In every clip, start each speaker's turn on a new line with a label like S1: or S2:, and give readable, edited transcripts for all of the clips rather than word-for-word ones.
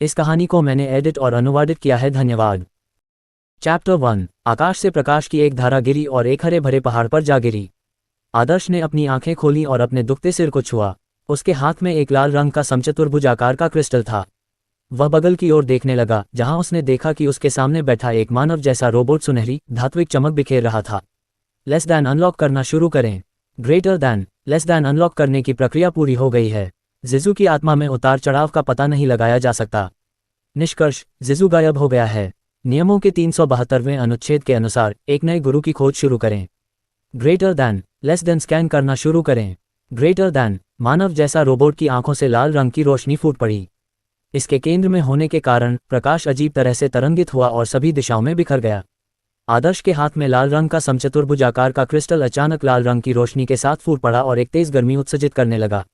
S1: इस कहानी को मैंने एडिट और अनुवादित किया है। धन्यवाद। चैप्टर 1। आकाश से प्रकाश की एक धारा गिरी और एक हरे भरे पहाड़ पर जा गिरी। आदर्श ने अपनी आंखें खोलीं और अपने दुखते सिर को छुआ। उसके हाथ में एक लाल रंग का समचतुर्भुज आकार का क्रिस्टल था। वह बगल की ओर देखने लगा, जहां उसने देखा कि उसके सामने बैठा एक मानव जैसा रोबोट सुनहरी धात्विक चमक बिखेर रहा था। लेस दैन अनलॉक करना शुरू करें। Greater than. Less then unlock करने की प्रक्रिया पूरी हो गई है। जिजू की आत्मा में उतार चढ़ाव का पता नहीं लगाया जा सकता। निष्कर्ष, जिजू गायब हो गया है। नियमों के 372वें अनुच्छेद के अनुसार एक नए गुरु की खोज शुरू करें। Greater than. Less then scan करना शुरू करें। Greater than. मानव जैसा रोबोट की आंखों से लाल रंग की रोशनी फूट पड़ी। इसके केंद्र में होने के कारण प्रकाश अजीब तरह से तरंगित हुआ और सभी दिशाओं में बिखर गया। आदर्श के हाथ में लाल रंग का समचतुर्भुज आकार का क्रिस्टल अचानक लाल रंग की रोशनी के साथ फूट पड़ा और एक तेज गर्मी उत्सर्जित करने लगा।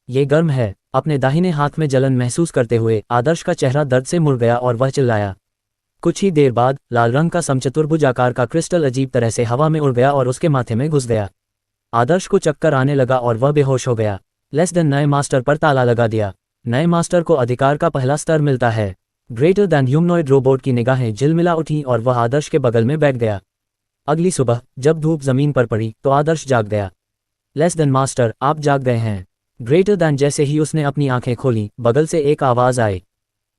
S1: ये गर्म है। अपने दाहिने हाथ में जलन महसूस करते हुए आदर्श का चेहरा दर्द से मुड़ गया और वह चिल्लाया। कुछ ही देर बाद लाल रंग का समचतुर्भुज आकार का क्रिस्टल अजीब तरह से हवा में उड़ गया और उसके माथे में घुस गया। आदर्श को चक्कर आने लगा और वह बेहोश हो गया। लेस देन नए मास्टर पर ताला लगा दिया। नए मास्टर को अधिकार का पहला स्तर मिलता है। ग्रेटर दैन ह्यूमनॉइड रोबोट की निगाहें झिलमिला उठीं और वह आदर्श के बगल में बैठ गया। अगली सुबह जब धूप जमीन पर पड़ी तो आदर्श जाग गया। लेस देन मास्टर, आप जाग गए हैं। Greater than. जैसे ही उसने अपनी आंखें खोली, बगल से एक आवाज आई।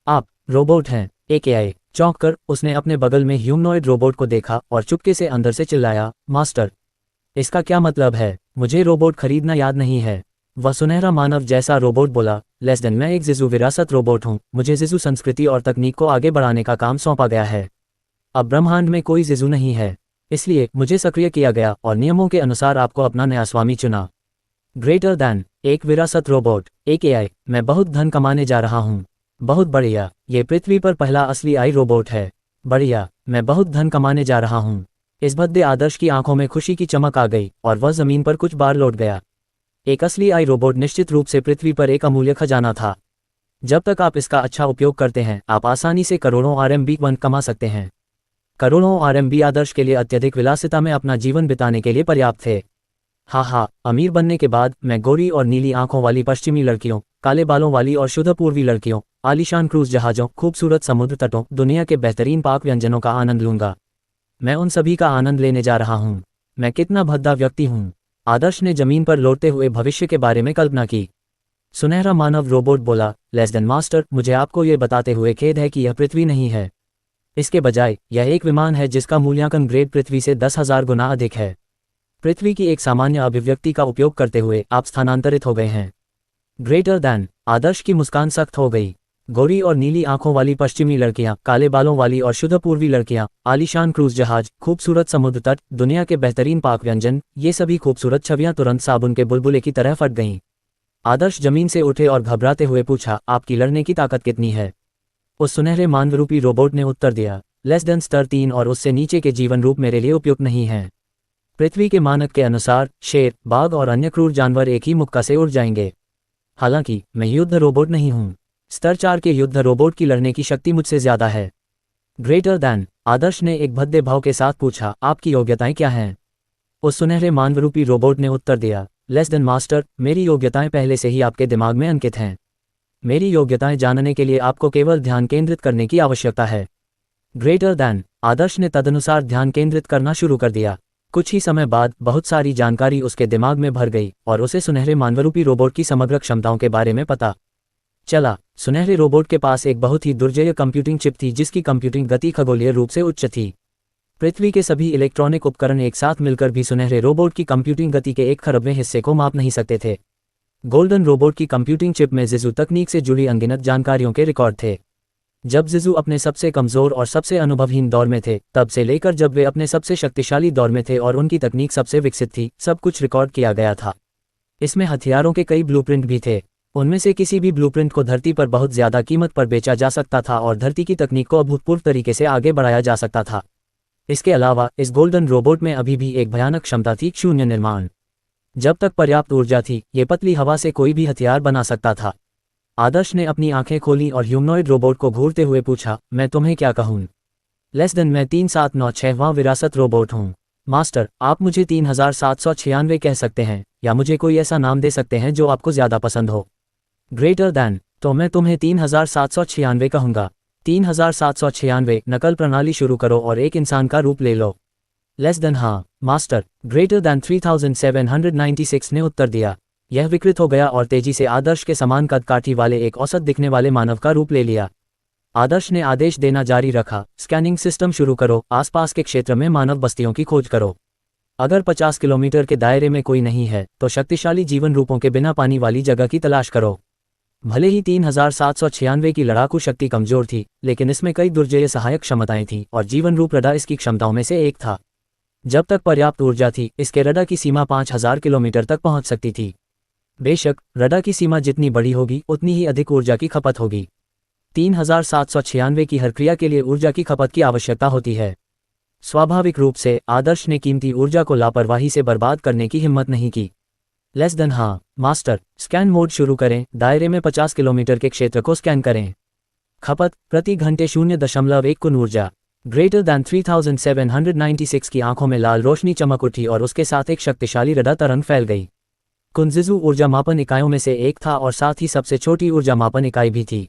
S1: आप रोबोट हैं? AKI। चौंक कर उसने अपने बगल में ह्यूमनॉइड रोबोट को देखा और चुपके से अंदर से चिल्लाया, मास्टर, इसका क्या मतलब है? मुझे रोबोट खरीदना याद नहीं है। वह सुनहरा मानव जैसा रोबोट बोला, लेस देन मैं एक जिजू विरासत रोबोट हूँ। मुझे जिजू संस्कृति और तकनीक को आगे बढ़ाने का काम सौंपा गया है। अब ब्रह्मांड में कोई जिजू नहीं है, इसलिए मुझे सक्रिय किया गया और नियमों के अनुसार आपको अपना नया स्वामी चुना। Greater than. एक विरासत रोबोट। AKI। मैं बहुत धन कमाने जा रहा हूँ। बहुत बढ़िया। ये पृथ्वी पर पहला असली आई रोबोट है। बढ़िया। मैं बहुत धन कमाने जा रहा हूँ। इस भद्दे आदर्श की आंखों में खुशी की चमक आ गई और वह जमीन पर कुछ बार लौट गया। एक असली आई रोबोट निश्चित रूप से पृथ्वी पर एक अमूल्य खजाना था। जब तक आप इसका अच्छा उपयोग करते हैं, आप आसानी से करोड़ों RMB कमा सकते हैं। करोड़ों RMB आदर्श के लिए अत्यधिक विलासिता में अपना जीवन बिताने के लिए पर्याप्त थे। हाँ, अमीर बनने के बाद मैं गोरी और नीली आंखों वाली पश्चिमी लड़कियों, काले बालों वाली और शुद्ध पूर्वी लड़कियों, आलीशान क्रूज जहाजों, खूबसूरत समुद्र तटों, दुनिया के बेहतरीन पाक व्यंजनों का आनंद लूंगा। मैं उन सभी का आनंद लेने जा रहा हूँ। मैं कितना भद्दा व्यक्ति हूँ। आदर्श ने जमीन पर लौटते हुए भविष्य के बारे में कल्पना की। सुनहरा मानव रोबोट बोला, लेस देन मास्टर, मुझे आपको ये बताते हुए खेद है कि यह पृथ्वी नहीं है। इसके बजाय यह एक विमान है जिसका मूल्यांकन ग्रेड पृथ्वी से 10,000 गुना अधिक है। पृथ्वी की एक सामान्य अभिव्यक्ति का उपयोग करते हुए आप स्थानांतरित हो गए हैं। Greater than. आदर्श की मुस्कान सख्त हो गई। गोरी और नीली आंखों वाली पश्चिमी लड़कियां, काले बालों वाली और शुद्ध पूर्वी लड़कियां, आलीशान क्रूज जहाज, खूबसूरत समुद्र तट, दुनिया के बेहतरीन पाक व्यंजन, ये सभी खूबसूरत छवियां तुरंत साबुन के बुलबुले की तरह फट गईं। आदर्श जमीन से उठे और घबराते हुए पूछा, आपकी लड़ने की ताकत कितनी है? उस सुनहरे मानवरूपी रोबोट ने उत्तर दिया, लेस देन स्तर 3 और उससे नीचे के जीवन रूप मेरे लिए उपयुक्त नहीं हैं। पृथ्वी के मानक के अनुसार शेर, बाघ और अन्य क्रूर जानवर एक ही मुक्का से उड़ जाएंगे। हालांकि मैं युद्ध रोबोट नहीं हूं। स्तर 4 के युद्ध रोबोट की लड़ने की शक्ति मुझसे ज्यादा है। Greater than. आदर्श ने एक भद्दे भाव के साथ पूछा, आपकी योग्यताएं क्या हैं? उस सुनहरे मानवरूपी रोबोट ने उत्तर दिया, लेस देन मास्टर, मेरी योग्यताएं पहले से ही आपके दिमाग में अंकित हैं। मेरी योग्यताएं जानने के लिए आपको केवल ध्यान केंद्रित करने की आवश्यकता है। Greater than. आदर्श ने तदनुसार ध्यान केंद्रित करना शुरू कर दिया। कुछ ही समय बाद बहुत सारी जानकारी उसके दिमाग में भर गई और उसे सुनहरे मानवरूपी रोबोट की समग्र क्षमताओं के बारे में पता चला। सुनहरे रोबोट के पास एक बहुत ही दुर्जेय कंप्यूटिंग चिप थी जिसकी कंप्यूटिंग गति खगोलीय रूप से उच्च थी। पृथ्वी के सभी इलेक्ट्रॉनिक उपकरण एक साथ मिलकर भी सुनहरे रोबोट की कंप्यूटिंग गति के 1/1000वें हिस्से को माप नहीं सकते थे। गोल्डन रोबोट की कंप्यूटिंग चिप में जिजू तकनीक से जुड़ी अनगिनत जानकारियों के रिकॉर्ड थे। जब जिजू अपने सबसे कमजोर और सबसे अनुभवहीन दौर में थे, तब से लेकर जब वे अपने सबसे शक्तिशाली दौर में थे और उनकी तकनीक सबसे विकसित थी, सब कुछ रिकॉर्ड किया गया था। इसमें हथियारों के कई ब्लूप्रिंट भी थे। उनमें से किसी भी ब्लूप्रिंट को धरती पर बहुत ज्यादा कीमत पर बेचा जा सकता था और धरती की तकनीक को अभूतपूर्व तरीके से आगे बढ़ाया जा सकता था। इसके अलावा इस गोल्डन रोबोट में अभी भी एक भयानक क्षमता थी, शून्य निर्माण। जब तक पर्याप्त ऊर्जा थी, ये पतली हवा से कोई भी हथियार बना सकता था। आदर्श ने अपनी आंखें खोली और ह्यूमनॉइड रोबोट को घूरते हुए पूछा, मैं तुम्हें क्या कहूँ? लेस देन मैं 3796वां विरासत रोबोट हूँ। मास्टर, आप मुझे 3796 कह सकते हैं या मुझे कोई ऐसा नाम दे सकते हैं जो आपको ज्यादा पसंद हो। Greater than. तो मैं तुम्हें 3796 कहूँगा। 3796 नकल प्रणाली शुरू करो और एक इंसान का रूप ले लो। लेस देन हाँ मास्टर। ग्रेटर दैन 3796 ने उत्तर दिया। यह विकृत हो गया और तेजी से आदर्श के समान कद काठी वाले एक औसत दिखने वाले मानव का रूप ले लिया। आदर्श ने आदेश देना जारी रखा, स्कैनिंग सिस्टम शुरू करो, आसपास के क्षेत्र में मानव बस्तियों की खोज करो। अगर 50 किलोमीटर के दायरे में कोई नहीं है तो शक्तिशाली जीवन रूपों के बिना पानी वाली जगह की तलाश करो। भले ही 3796 की लड़ाकू शक्ति कमजोर थी, लेकिन इसमें कई दुर्जेय सहायक क्षमताएं थीं और जीवन रूप रडार इसकी क्षमताओं में से एक था। जब तक पर्याप्त ऊर्जा थी, इसके रडार की सीमा 5000 किलोमीटर तक पहुंच सकती थी। बेशक रडार की सीमा जितनी बड़ी होगी उतनी ही अधिक ऊर्जा की खपत होगी। 3796 की हर क्रिया के लिए ऊर्जा की खपत की आवश्यकता होती है। स्वाभाविक रूप से आदर्श ने कीमती ऊर्जा को लापरवाही से बर्बाद करने की हिम्मत नहीं की। लेस देन हाँ मास्टर। स्कैन मोड शुरू करें, दायरे में 50 किलोमीटर के क्षेत्र को स्कैन करें। खपत प्रति घंटे 0.1 कुन ऊर्जा। ग्रेटर दैन 3796 की आंखों में लाल रोशनी चमक उठी और उसके साथ एक शक्तिशाली रडार तरंग फैल गई। कुंजिजू ऊर्जा मापन इकाइयों में से एक था और साथ ही सबसे छोटी ऊर्जा मापन इकाई भी थी।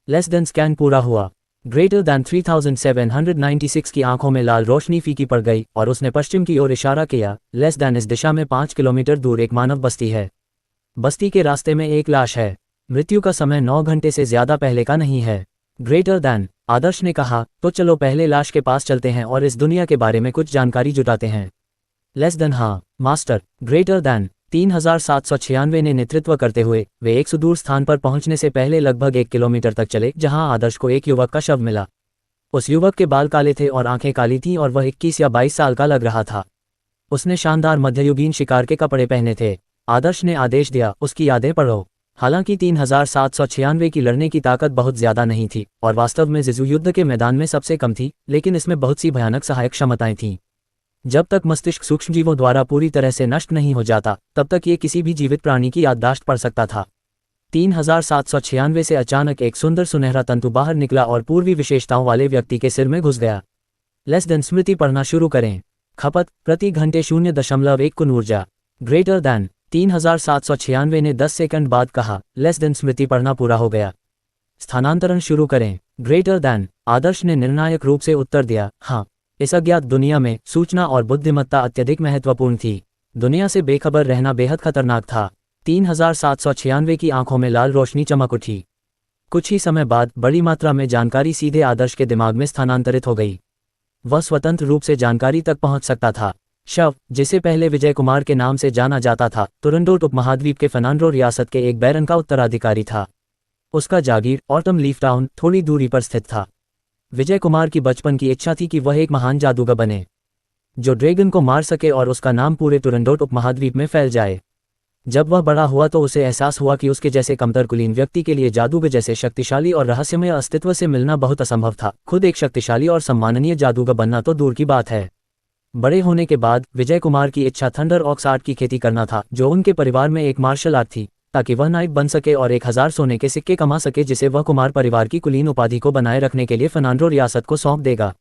S1: लेस देन स्कैन पूरा हुआ। ग्रेटर दैन 3796 की आंखों में लाल रोशनी फीकी पड़ गई और उसने पश्चिम की ओर इशारा किया। लेस दैन इस दिशा में 5 किलोमीटर दूर एक मानव बस्ती है। बस्ती के रास्ते में एक लाश है। मृत्यु का समय 9 घंटे से ज्यादा पहले का नहीं है। ग्रेटर दैन आदर्श ने कहा, तो चलो पहले लाश के पास चलते हैं और इस दुनिया के बारे में कुछ जानकारी जुटाते हैं। लेस देन हाँ मास्टर। ग्रेटर दैन 3796 ने नेतृत्व करते हुए वे एक सुदूर स्थान पर पहुंचने से पहले लगभग 1 किलोमीटर तक चले, जहां आदर्श को एक युवक का शव मिला। उस युवक के बाल काले थे और आंखें काली थीं और वह 21 या 22 साल का लग रहा था। उसने शानदार मध्ययुगीन शिकार के कपड़े पहने थे। आदर्श ने आदेश दिया, उसकी यादें पढ़ो। हालांकि 3796 की लड़ने की ताकत बहुत ज्यादा नहीं थी और वास्तव में जिजू युद्ध के मैदान में सबसे कम थी, लेकिन इसमें बहुत सी भयानक सहायक क्षमताएं थीं। जब तक मस्तिष्क सूक्ष्मजीवों द्वारा पूरी तरह से नष्ट नहीं हो जाता, तब तक ये किसी भी जीवित प्राणी की याददाश्त पढ़ सकता था। 3796 से अचानक एक सुंदर सुनहरा तंतु बाहर निकला और पूर्वी विशेषताओं वाले व्यक्ति के सिर में घुस गया। लेस देन स्मृति पढ़ना शुरू करें। खपत प्रति घंटे 0.1 कुन ऊर्जा। ग्रेटर दैन 3796 ने 10 सेकंड बाद कहा। लेस देन स्मृति पढ़ना पूरा हो गया। स्थानांतरण शुरू करें। ग्रेटर दैन आदर्श ने निर्णायक रूप से उत्तर दिया, हाँ। इस अज्ञात दुनिया में सूचना और बुद्धिमत्ता अत्यधिक महत्वपूर्ण थी। दुनिया से बेखबर रहना बेहद खतरनाक था। 3796 की आंखों में लाल रोशनी चमक उठी। कुछ ही समय बाद बड़ी मात्रा में जानकारी सीधे आदर्श के दिमाग में स्थानांतरित हो गई। वह स्वतंत्र रूप से जानकारी तक पहुंच सकता था। शव, जिसे पहले विजय कुमार के नाम से जाना जाता था, टोरंटो उपमहाद्वीप के फर्नांडो रियासत के एक बैरन का उत्तराधिकारी था। उसका जागीर ऑटम लीफ टाउन थोड़ी दूरी पर स्थित था। विजय कुमार की बचपन की इच्छा थी कि वह एक महान जादूगर बने, जो ड्रैगन को मार सके और उसका नाम पूरे टोरंटो उपमहाद्वीप में फैल जाए। जब वह बड़ा हुआ तो उसे एहसास हुआ कि उसके जैसे कमतर कुलीन व्यक्ति के लिए जादूगर जैसे शक्तिशाली और रहस्यमय अस्तित्व से मिलना बहुत असंभव था। खुद एक शक्तिशाली और सम्माननीय जादूगर बनना तो दूर की बात है। बड़े होने के बाद विजय कुमार की इच्छा थंडर ऑक्स आर्ट की खेती करना था, जो उनके परिवार में एक मार्शल आर्ट थी, ताकि वह नाइट बन सके और 1000 सोने के सिक्के कमा सके, जिसे वह कुमार परिवार की कुलीन उपाधि को बनाए रखने के लिए फर्नांडो रियासत को सौंप देगा।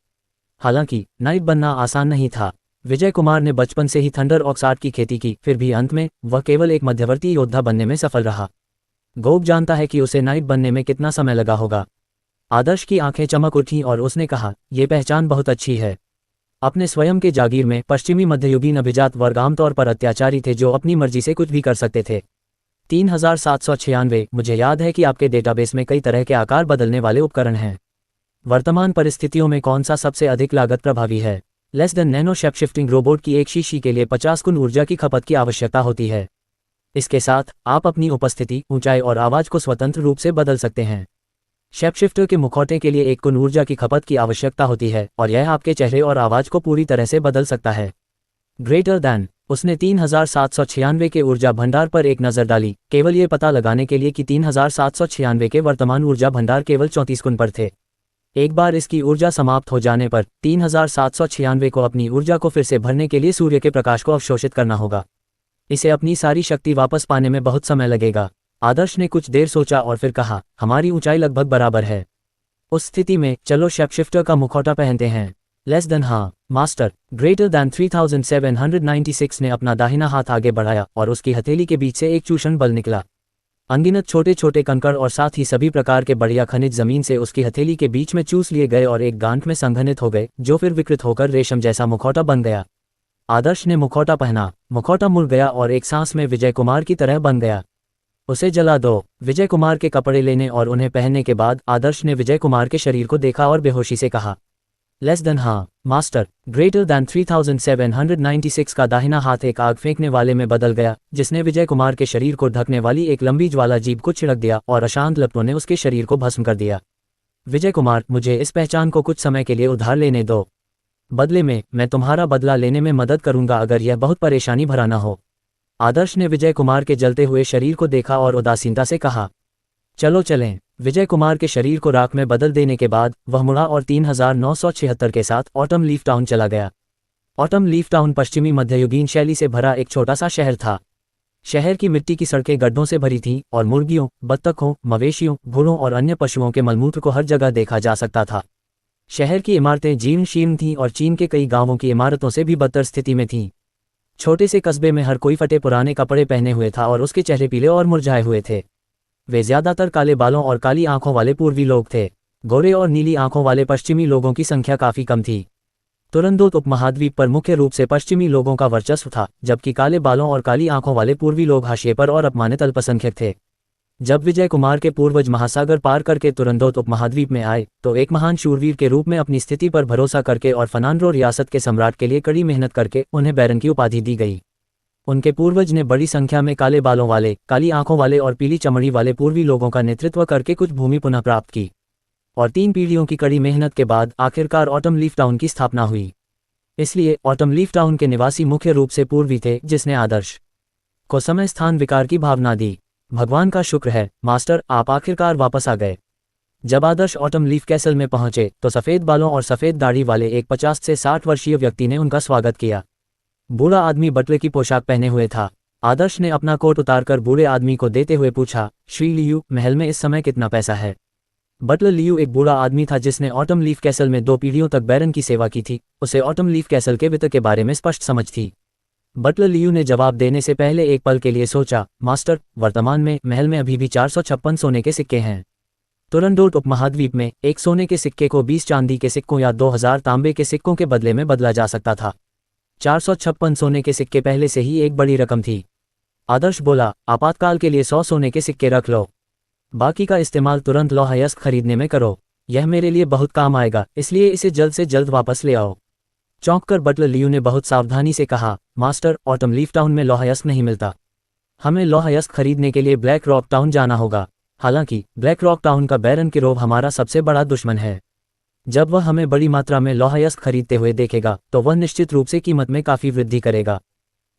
S1: हालांकि नाइट बनना आसान नहीं था। विजय कुमार ने बचपन से ही थंडर ऑक्स आर्ट की खेती की, फिर भी अंत में वह केवल एक मध्यवर्ती योद्धा बनने में सफल रहा। गोप जानता है कि उसे नाइट बनने में कितना समय लगा होगा। आदर्श की आंखें चमक उठीं और उसने कहा, यह पहचान बहुत अच्छी है। अपने स्वयं के जागीर में पश्चिमी मध्ययुगीन अभिजात वर्ग आमतौर पर अत्याचारी थे, जो अपनी मर्जी से कुछ भी कर सकते थे। 3796 मुझे याद है कि आपके डेटाबेस में कई तरह के आकार बदलने वाले उपकरण हैं। वर्तमान परिस्थितियों में कौन सा सबसे अधिक लागत प्रभावी है? Less than nano shape shifting robot की एक शीशी के लिए 50 गुना ऊर्जा की खपत की आवश्यकता होती है। इसके साथ आप अपनी उपस्थिति, ऊंचाई और आवाज को स्वतंत्र रूप से बदल सकते हैं। शेपशिफ्टर के मुखौटे के लिए 1 गुना ऊर्जा की खपत की आवश्यकता होती है और यह आपके चेहरे और आवाज को पूरी तरह से बदल सकता है। ग्रेटर दैन उसने 3796 के ऊर्जा भंडार पर एक नज़र डाली, केवल ये पता लगाने के लिए कि 3796 के वर्तमान ऊर्जा भंडार केवल 34 गुना पर थे। एक बार इसकी ऊर्जा समाप्त हो जाने पर 3796 को अपनी ऊर्जा को फिर से भरने के लिए सूर्य के प्रकाश को अवशोषित करना होगा। इसे अपनी सारी शक्ति वापस पाने में बहुत समय लगेगा। आदर्श ने कुछ देर सोचा और फिर कहा, हमारी ऊंचाई लगभग बराबर है। उस स्थिति में चलो शेपशिफ्टर का मुखौटा पहनते हैं। लेस देन हाँ मास्टर। ग्रेटर दैन 3796 ने अपना दाहिना हाथ आगे बढ़ाया और उसकी हथेली के बीच से एक चूषण बल निकला। अनगिनत छोटे छोटे कंकड़ और साथ ही सभी प्रकार के बढ़िया खनिज जमीन से उसकी हथेली के बीच में चूस लिए गए और एक गांठ में संघनित हो गए, जो फिर विकृत होकर रेशम जैसा मुखौटा बन गया। आदर्श ने मुखौटा पहना, मुखौटा मुड़ गया और एक सांस में विजय कुमार की तरह बन गया। उसे जला दो। विजय कुमार के कपड़े लेने और उन्हें पहनने के बाद आदर्श ने विजय कुमार के शरीर को देखा और बेहोशी से कहा, लेस देन हाँ मास्टर। ग्रेटर दैन 3796 का दाहिना हाथ एक आग फेंकने वाले में बदल गया, जिसने विजय कुमार के शरीर को ढकने वाली एक लंबी ज्वाला जीभ को छिड़क दिया और अशांत लपटों ने उसके शरीर को भस्म कर दिया। विजय कुमार, मुझे इस पहचान को कुछ समय के लिए उधार लेने दो। बदले में मैं तुम्हारा बदला लेने में मदद करूंगा, अगर यह बहुत परेशानी भरा न हो। आदर्श ने विजय कुमार के जलते हुए शरीर को देखा और उदासीनता से कहा, चलो चलें। विजय कुमार के शरीर को राख में बदल देने के बाद वह मुड़ा और 3976 के साथ ऑटम लीफ टाउन चला गया। ऑटम लीफ टाउन पश्चिमी मध्ययुगीन शैली से भरा एक छोटा सा शहर था। शहर की मिट्टी की सड़कें गड्ढों से भरी थीं और मुर्गियों, बत्तखों, मवेशियों, घोड़ों और अन्य पशुओं के मलमूत्र को हर जगह देखा जा सकता था। शहर की इमारतें जीर्ण शीर्ण थीं और चीन के कई गांवों की इमारतों से भी बदतर स्थिति में थीं। छोटे से कस्बे में हर कोई फटे पुराने कपड़े पहने हुए था और उसके चेहरे पीले और मुरझाए हुए थे। वे ज्यादातर काले बालों और काली आंखों वाले पूर्वी लोग थे। गोरे और नीली आंखों वाले पश्चिमी लोगों की संख्या काफी कम थी। तुरंदोत उपमहाद्वीप पर मुख्य रूप से पश्चिमी लोगों का वर्चस्व था, जबकि काले बालों और काली आंखों वाले पूर्वी लोग हाशिए पर और अपमानित अल्पसंख्यक थे। जब विजय कुमार के पूर्वज महासागर पार करके तुरंदोत उपमहाद्वीप में आए तो एक महान शूरवीर के रूप में अपनी स्थिति पर भरोसा करके और फनांड्रो रियासत के सम्राट के लिए कड़ी मेहनत करके उन्हें बैरन की उपाधि दी गई। उनके पूर्वज ने बड़ी संख्या में काले बालों वाले, काली आंखों वाले और पीली चमड़ी वाले पूर्वी लोगों का नेतृत्व करके कुछ भूमि पुनः प्राप्त की और 3 पीढ़ियों की कड़ी मेहनत के बाद आखिरकार ऑटम लीफ टाउन की स्थापना हुई। इसलिए ऑटम लीफ टाउन के निवासी मुख्य रूप से पूर्वी थे, जिसने आदर्श को समय स्थान विकार की भावना दी। भगवान का शुक्र है मास्टर, आप आखिरकार वापस आ गए। जब आदर्श ऑटम लीफ कैसल में पहुंचे तो सफेद बालों और सफेद दाढ़ी वाले एक 50 से 60 वर्षीय व्यक्ति ने उनका स्वागत किया। बूढ़ा आदमी बटले की पोशाक पहने हुए था। आदर्श ने अपना कोट उतारकर बूढ़े आदमी को देते हुए पूछा, श्री लियू, महल में इस समय कितना पैसा है? बटलर लियू एक बूढ़ा आदमी था जिसने ऑटम लीफ कैसल में 2 पीढ़ियों तक बैरन की सेवा की थी। उसे ऑटम लीफ कैसल के वित्त के बारे में स्पष्ट समझ थी। बटलर लियू ने जवाब देने से पहले एक पल के लिए सोचा, मास्टर, वर्तमान में महल में अभी भी 456 सोने के सिक्के हैं। तुरंदोट उपमहाद्वीप में एक सोने के सिक्के को 20 चांदी के सिक्कों या 2000 तांबे के सिक्कों के बदले में बदला जा सकता था। 456 सोने के सिक्के पहले से ही एक बड़ी रकम थी। आदर्श बोला, आपातकाल के लिए 100 सोने के सिक्के रख लो, बाकी का इस्तेमाल तुरंत लोहायस्क खरीदने में करो। यह मेरे लिए बहुत काम आएगा, इसलिए इसे जल्द से जल्द वापस ले आओ। चौंककर बटलर लियू ने बहुत सावधानी से कहा, मास्टर, ऑटम लीफ टाउन में लोहायस्क नहीं मिलता। हमें लोहायस्क खरीदने के लिए ब्लैक रॉक टाउन जाना होगा। हालांकि ब्लैक रॉक टाउन का बैरन किरोव हमारा सबसे बड़ा दुश्मन है। जब वह हमें बड़ी मात्रा में लोहायस्क खरीदते हुए देखेगा तो वह निश्चित रूप से कीमत में काफ़ी वृद्धि करेगा।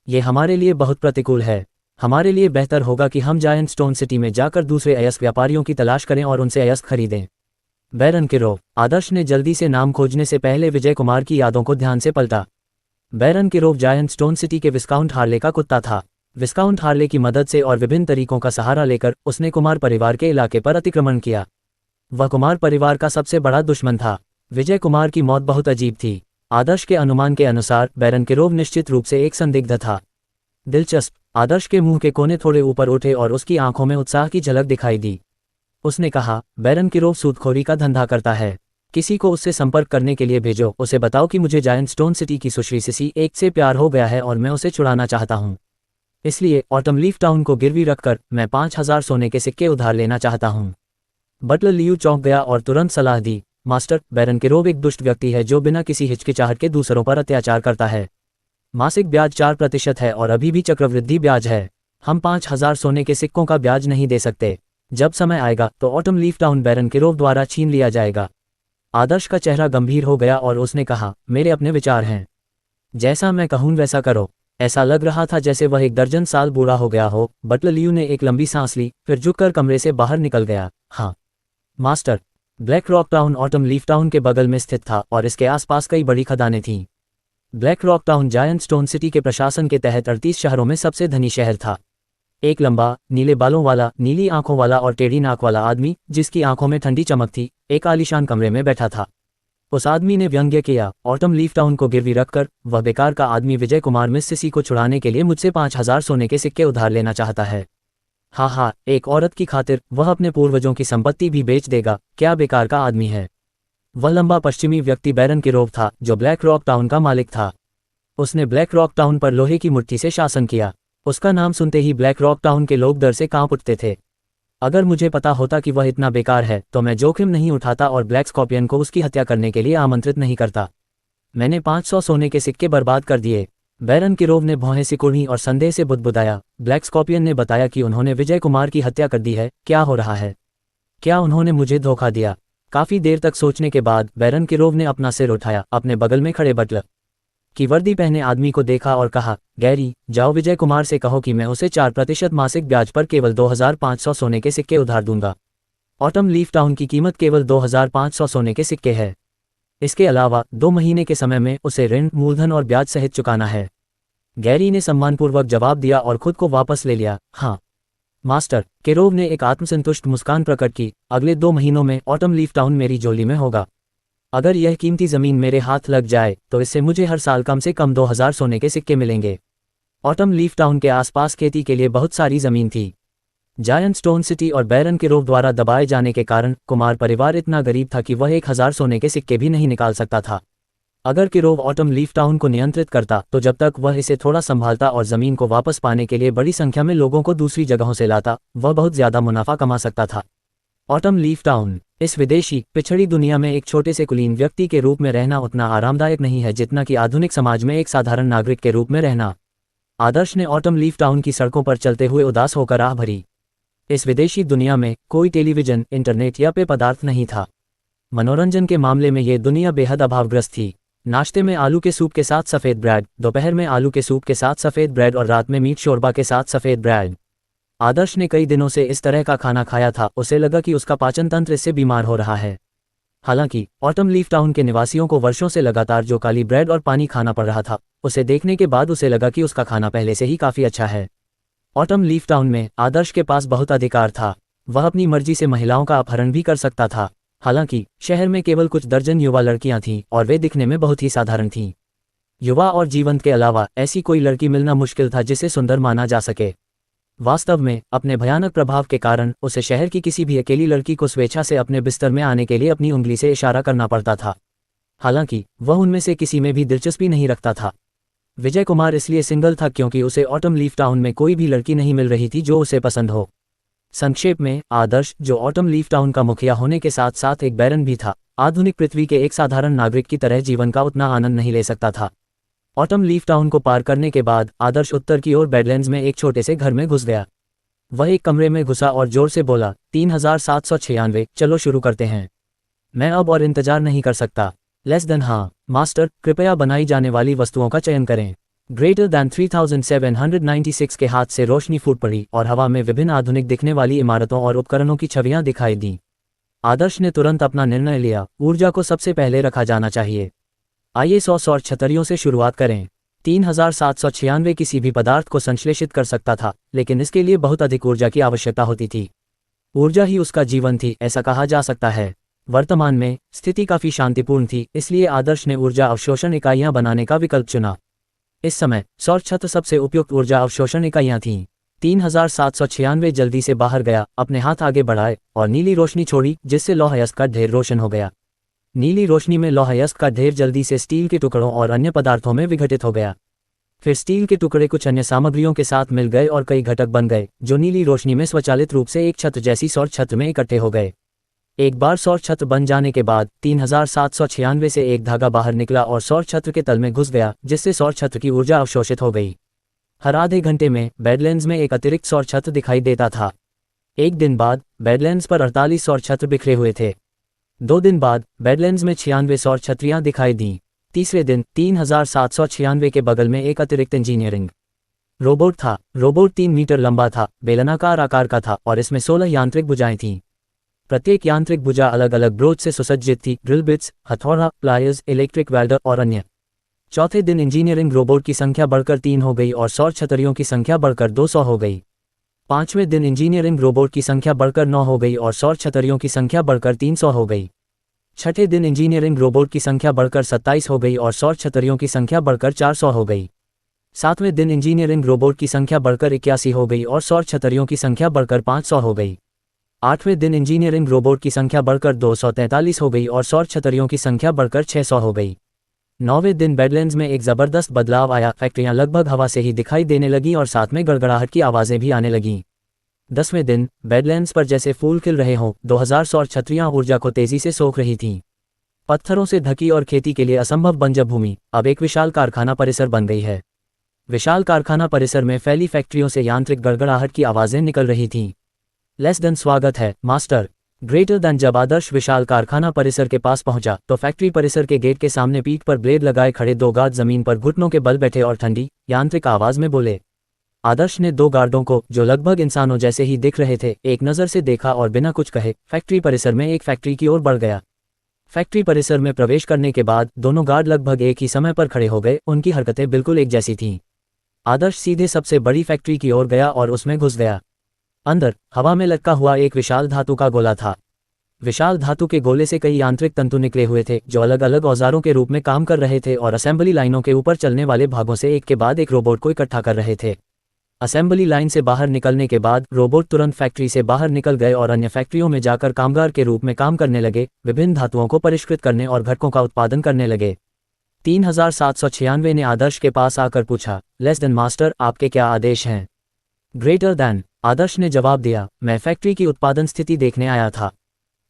S1: ये हमारे लिए बहुत प्रतिकूल है। हमारे लिए बेहतर होगा कि हम जायंट स्टोन सिटी में जाकर दूसरे अयस्क व्यापारियों की तलाश करें और उनसे अयस्क खरीदें। बैरन किरोव। आदर्श ने जल्दी से नाम खोजने से पहले विजय कुमार की यादों को ध्यान से पलटा। बैरन किरोव जायंट स्टोन सिटी के विस्काउंट हार्ले का कुत्ता था। विस्काउंट हार्ले की मदद से और विभिन्न तरीकों का सहारा लेकर उसने कुमार परिवार के इलाके पर अतिक्रमण किया। वह कुमार परिवार का सबसे बड़ा दुश्मन था। विजय कुमार की मौत बहुत अजीब थी। आदर्श के अनुमान के अनुसार बैरन किरोव निश्चित रूप से एक संदिग्ध था। दिलचस्प। आदर्श के मुंह के कोने थोड़े ऊपर उठे और उसकी आंखों में उत्साह की झलक दिखाई दी। उसने कहा, बैरन किरोव सूदखोरी का धंधा करता है। किसी को उससे संपर्क करने के लिए भेजो। उसे बताओ कि मुझे जायंट स्टोन सिटी की सुश्री सिसी एक से प्यार हो गया है और मैं उसे छुड़ाना चाहता हूँ। इसलिए ऑटम लीफ टाउन को गिरवी रखकर मैं 5000 सोने के सिक्के उधार लेना चाहता हूँ। बटलर लियू चौंक गया और तुरंत सलाह दी, मास्टर, बैरन किरोव एक दुष्ट व्यक्ति है जो बिना किसी हिचकिचाहट के दूसरों पर अत्याचार करता है। मासिक ब्याज 4% है और अभी भी चक्रवृद्धि ब्याज है। हम 5000 सोने के सिक्कों का ब्याज नहीं दे सकते। जब समय आएगा तो ऑटम लीफ टाउन बैरन किरोव द्वारा छीन लिया जाएगा। आदर्श का चेहरा गंभीर हो गया और उसने कहा, मेरे अपने विचार हैं। जैसा मैं कहूँ वैसा करो। ऐसा लग रहा था जैसे वह 1 दर्जन साल बूढ़ा हो गया हो। बटलर लियू ने एक लंबी सांस ली, फिर झुककर कमरे से बाहर निकल गया। हाँ master. Black rock town autumn leaf town के बगल में स्थित था और इसके आसपास कई बड़ी खदानें थीं। Black rock town giant stone city के प्रशासन के तहत 38 शहरों में सबसे धनी शहर था। एक लंबा, नीले बालों वाला, नीली आंखों वाला और टेढ़ी नाक वाला आदमी, जिसकी आंखों में ठंडी चमक थी, एक आलीशान कमरे में बैठा था। उस आदमी ने व्यंग्य किया, ऑटम लीफ टाउन को गिरवी रखकर वह बेकार का आदमी विजय कुमार मिस सिसी को छुड़ाने के लिए मुझसे 5000 सोने के सिक्के उधार लेना चाहता है। हाँ हाँ, एक औरत की खातिर वह अपने पूर्वजों की संपत्ति भी बेच देगा, क्या बेकार का आदमी है। वह लंबा पश्चिमी व्यक्ति बैरन किरोव था, जो ब्लैक रॉक टाउन का मालिक था। उसने ब्लैक रॉक टाउन पर लोहे की मुट्ठी से शासन किया। उसका नाम सुनते ही ब्लैक रॉक टाउन के लोग डर से कांप उठते थे। अगर मुझे पता होता कि वह इतना बेकार है तो मैं जोखिम नहीं उठाता और ब्लैक स्कॉर्पियन को उसकी हत्या करने के लिए आमंत्रित नहीं करता। मैंने 500 सोने के सिक्के बर्बाद कर दिए। बैरन किरोव ने भौहें सिकुड़ी और संदेह से बुदबुदाया। ब्लैक स्कॉर्पियन ने बताया कि उन्होंने विजय कुमार की हत्या कर दी है। क्या हो रहा है? क्या उन्होंने मुझे धोखा दिया? काफी देर तक सोचने के बाद बैरन किरोव ने अपना सिर उठाया, अपने बगल में खड़े बटलर की वर्दी पहने आदमी को देखा और कहा, गैरी, जाओ विजय कुमार से कहो कि मैं उसे 4% मासिक ब्याज पर केवल 2500 सोने के सिक्के उधार दूंगा। ऑटम लीफ टाउन की कीमत केवल 2500 सोने के सिक्के है। इसके अलावा 2 महीने के समय में उसे ऋण, मूलधन और ब्याज सहित चुकाना है। गैरी ने सम्मानपूर्वक जवाब दिया और खुद को वापस ले लिया। हाँ मास्टर, किरोव ने एक आत्मसंतुष्ट मुस्कान प्रकट की। अगले 2 महीनों में ऑटम लीफ टाउन मेरी झोली में होगा। अगर यह कीमती जमीन मेरे हाथ लग जाए तो इससे मुझे हर साल कम से कम 2000 सोने के सिक्के मिलेंगे। ऑटम लीफ टाउन के आसपास खेती के लिए बहुत सारी जमीन थी। जायंट स्टोन सिटी और बैरन किरोव द्वारा दबाए जाने के कारण कुमार परिवार इतना गरीब था कि वह 1000 सोने के सिक्के भी नहीं निकाल सकता था। अगर किरोव ऑटम लीफ टाउन को नियंत्रित करता तो जब तक वह इसे थोड़ा संभालता और जमीन को वापस पाने के लिए बड़ी संख्या में लोगों को दूसरी जगहों से लाता, वह बहुत ज्यादा मुनाफा कमा सकता था। ऑटम लीफ टाउन इस विदेशी पिछड़ी दुनिया में एक छोटे से कुलीन व्यक्ति के रूप में रहना उतना आरामदायक नहीं है जितना कि आधुनिक समाज में एक साधारण नागरिक के रूप में रहना। आदर्श ने ऑटम लीफ टाउन की सड़कों पर चलते हुए उदास होकर आह भरी। इस विदेशी दुनिया में कोई टेलीविजन, इंटरनेट या पेय पदार्थ नहीं था। मनोरंजन के मामले में ये दुनिया बेहद अभावग्रस्त थी। नाश्ते में आलू के सूप के साथ सफ़ेद ब्रेड, दोपहर में आलू के सूप के साथ सफ़ेद ब्रेड और रात में मीट शोरबा के साथ सफ़ेद ब्रेड। आदर्श ने कई दिनों से इस तरह का खाना खाया था। उसे लगा कि उसका पाचन तंत्र इससे बीमार हो रहा है। हालांकि ऑटम लीफ टाउन के निवासियों को वर्षों से लगातार जो काली ब्रेड और पानी खाना पड़ रहा था, उसे देखने के बाद उसे लगा कि उसका खाना पहले से ही काफ़ी अच्छा है। ऑटम लीफ टाउन में आदर्श के पास बहुत अधिकार था। वह अपनी मर्जी से महिलाओं का अपहरण भी कर सकता था। हालांकि शहर में केवल कुछ दर्जन युवा लड़कियां थीं और वे दिखने में बहुत ही साधारण थीं। युवा और जीवंत के अलावा ऐसी कोई लड़की मिलना मुश्किल था जिसे सुंदर माना जा सके। वास्तव में अपने भयानक प्रभाव के कारण उसे शहर की किसी भी अकेली लड़की को स्वेच्छा से अपने बिस्तर में आने के लिए अपनी उंगली से इशारा करना पड़ता था। हालांकि वह उनमें से किसी में भी दिलचस्पी नहीं रखता था। विजय कुमार इसलिए सिंगल था क्योंकि उसे ऑटम लीफ टाउन में कोई भी लड़की नहीं मिल रही थी जो उसे पसंद हो। संक्षेप में, आदर्श, जो ऑटम लीफ टाउन का मुखिया होने के साथ साथ एक बैरन भी था, आधुनिक पृथ्वी के एक साधारण नागरिक की तरह जीवन का उतना आनंद नहीं ले सकता था। ऑटम लीफ टाउन को पार करने के बाद आदर्श उत्तर की ओर बैडलैंड्स में एक छोटे से घर में घुस गया। वह एक कमरे में घुसा और जोर से बोला, 3796, चलो शुरू करते हैं। मैं अब और इंतजार नहीं कर सकता। लेस देन हाँ मास्टर, कृपया बनाई जाने वाली वस्तुओं का चयन करें। ग्रेटर दैन 3796 के हाथ से रोशनी फूट पड़ी और हवा में विभिन्न आधुनिक दिखने वाली इमारतों और उपकरणों की छवियां दिखाई दी। आदर्श ने तुरंत अपना निर्णय लिया, ऊर्जा को सबसे पहले रखा जाना चाहिए। आइए 100 सौर छतरियों से शुरुआत करें। 3796 किसी भी पदार्थ को संश्लेषित कर सकता था, लेकिन इसके लिए बहुत अधिक ऊर्जा की आवश्यकता होती थी। ऊर्जा ही उसका जीवन थी, ऐसा कहा जा सकता है। वर्तमान में स्थिति काफी शांतिपूर्ण थी, इसलिए आदर्श ने ऊर्जा अवशोषण इकाइयां बनाने का विकल्प चुना। इस समय सौर छत्र सबसे उपयुक्त ऊर्जा अवशोषण इकाइयां थीं। 3796 जल्दी से बाहर गया, अपने हाथ आगे बढ़ाए और नीली रोशनी छोड़ी, जिससे लौह अयस्क का ढेर रोशन हो गया। नीली रोशनी में लौह अयस्क का ढेर जल्दी से स्टील के टुकड़ों और अन्य पदार्थों में विघटित हो गया। फिर स्टील के टुकड़े कुछ अन्य सामग्रियों के साथ मिल गए और कई घटक बन गए, जो नीली रोशनी में स्वचालित रूप से एक छत्र जैसी सौर छत्र में इकट्ठे हो गए। एक बार सौर छत्र बन जाने के बाद 3796 से एक धागा बाहर निकला और सौर छत्र के तल में घुस गया, जिससे सौर छत्र की ऊर्जा अवशोषित हो गई। हर आधे घंटे में बैडलैंड्स में एक अतिरिक्त सौर छत्र दिखाई देता था। एक दिन बाद बैडलैंड्स पर 48 सौर छत्र बिखरे हुए थे। 2 दिन बाद बैडलैंड्स में 96 सौर छत्रियां दिखाई दीं। तीसरे दिन 3796 के बगल में एक अतिरिक्त इंजीनियरिंग रोबोट था। रोबोट 3 मीटर लंबा था, बेलनाकार आकार का था और इसमें 16 यांत्रिक भुजाएं थीं। प्रत्येक यांत्रिक भुजा अलग अलग ब्रोच से सुसज्जित थी, ड्रिल बिट्स, हथौड़ा, प्लायर्स, इलेक्ट्रिक वेल्डर और अन्य। चौथे दिन इंजीनियरिंग रोबोट की संख्या बढ़कर 3 हो गई और सौर छतरियों की संख्या बढ़कर 200 हो गई। पांचवें दिन इंजीनियरिंग रोबोट की संख्या बढ़कर 9 हो गई और सौर छतरियों की संख्या बढ़कर 300 हो गई। छठे दिन इंजीनियरिंग रोबोट की संख्या बढ़कर 27 हो गई और सौर छतरियों की संख्या बढ़कर 400 हो गई। 7वें दिन इंजीनियरिंग रोबोट की संख्या बढ़कर 81 हो गई और सौर छतरियों की संख्या बढ़कर 500 हो गई। 8वें दिन इंजीनियरिंग रोबोट की संख्या बढ़कर 243 हो गई और सौर छतरियों की संख्या बढ़कर 600 हो गई। 9वें दिन बेडलैंड्स में एक ज़बरदस्त बदलाव आया, फैक्ट्रियां लगभग हवा से ही दिखाई देने लगीं और साथ में गड़गड़ाहट की आवाज़ें भी आने लगीं। 10वें दिन बेडलैंड्स पर जैसे फूल खिल रहे हों, 2000 सौर छतरियां ऊर्जा को तेजी से सोख रही थीं। पत्थरों से ढकी और खेती के लिए असंभव बंजर भूमि अब एक विशाल कारखाना परिसर बन गई है। विशाल कारखाना परिसर में फैली फैक्ट्रियों से यांत्रिक गड़गड़ाहट की आवाज़ें निकल रही थीं। लेस देन स्वागत है मास्टर, ग्रेटर देन। जब आदर्श विशाल कारखाना परिसर के पास पहुंचा तो फैक्ट्री परिसर के गेट के सामने पीठ पर ब्लेड लगाए खड़े 2 गार्ड जमीन पर घुटनों के बल बैठे और ठंडी यांत्रिक आवाज में बोले। आदर्श ने 2 गार्डों को, जो लगभग इंसानों जैसे ही दिख रहे थे, एक नज़र से देखा और बिना कुछ कहे फैक्ट्री परिसर में एक फैक्ट्री की ओर बढ़ गया। फैक्ट्री परिसर में प्रवेश करने के बाद दोनों गार्ड लगभग एक ही समय पर खड़े हो गए। उनकी हरकतें बिल्कुल एक जैसी थीं। आदर्श सीधे सबसे बड़ी फैक्ट्री की ओर गया और उसमें घुस गया। अंदर हवा में लटका हुआ एक विशाल धातु का गोला था। विशाल धातु के गोले से कई यांत्रिक तंतु निकले हुए थे जो अलग अलग औजारों के रूप में काम कर रहे थे और असेंबली लाइनों के ऊपर चलने वाले भागों से एक के बाद एक रोबोट को इकट्ठा कर रहे थे। असेंबली लाइन से बाहर निकलने के बाद रोबोट तुरंत फैक्ट्री से बाहर निकल गए और अन्य फैक्ट्रियों में जाकर कामगार के रूप में काम करने लगे, विभिन्न धातुओं को परिष्कृत करने और घटकों का उत्पादन करने लगे। 3796 ने आदर्श के पास आकर पूछा, लेस देन मास्टर, आपके क्या आदेश हैं? ग्रेटर देन, आदर्श ने जवाब दिया, मैं फैक्ट्री की उत्पादन स्थिति देखने आया था।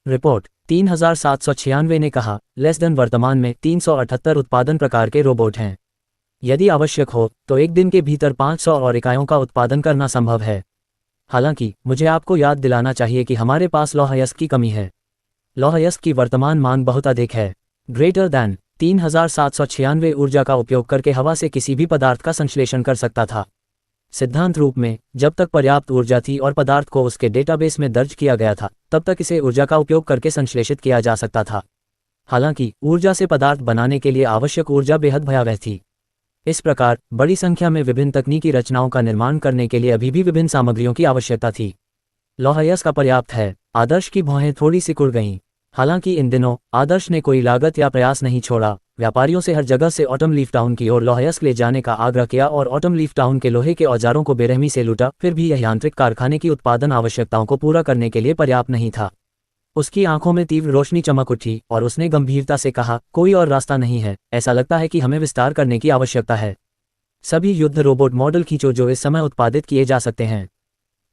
S1: रिपोर्ट 3796 ने कहा, लेस देन, वर्तमान में 378 उत्पादन प्रकार के रोबोट हैं। यदि आवश्यक हो तो एक दिन के भीतर 500 और इकाइयों का उत्पादन करना संभव है। हालांकि मुझे आपको याद दिलाना चाहिए कि हमारे पास लौह-अयस्क की कमी है। लौह-अयस्क की वर्तमान मांग बहुत अधिक है। ग्रेटर देन 3796 ऊर्जा का उपयोग करके हवा से किसी भी पदार्थ का संश्लेषण कर सकता था। सिद्धांत रूप में जब तक पर्याप्त ऊर्जा थी और पदार्थ को उसके डेटाबेस में दर्ज किया गया था, तब तक इसे ऊर्जा का उपयोग करके संश्लेषित किया जा सकता था। हालांकि ऊर्जा से पदार्थ बनाने के लिए आवश्यक ऊर्जा बेहद भयावह थी। इस प्रकार बड़ी संख्या में विभिन्न तकनीकी रचनाओं का निर्माण करने के लिए अभी भी विभिन्न सामग्रियों की आवश्यकता थी। लौह-अयस्क अपर्याप्त है। आदर्श की भौहें थोड़ी सिकुड़ गईं। हालांकि इन दिनों आदर्श ने कोई लागत या प्रयास नहीं छोड़ा। व्यापारियों से हर जगह से ऑटम लीफ टाउन की ओर लौह-अयस्क ले जाने का आग्रह किया और ऑटम लीफ टाउन के लोहे के औजारों को बेरहमी से लूटा। फिर भी यह यांत्रिक कारखाने की उत्पादन आवश्यकताओं को पूरा करने के लिए पर्याप्त नहीं था। उसकी आंखों में तीव्र रोशनी चमक उठी और उसने गंभीरता से कहा, कोई और रास्ता नहीं है। ऐसा लगता है कि हमें विस्तार करने की आवश्यकता है। सभी युद्ध रोबोट मॉडल खींचो जो इस समय उत्पादित किए जा सकते हैं।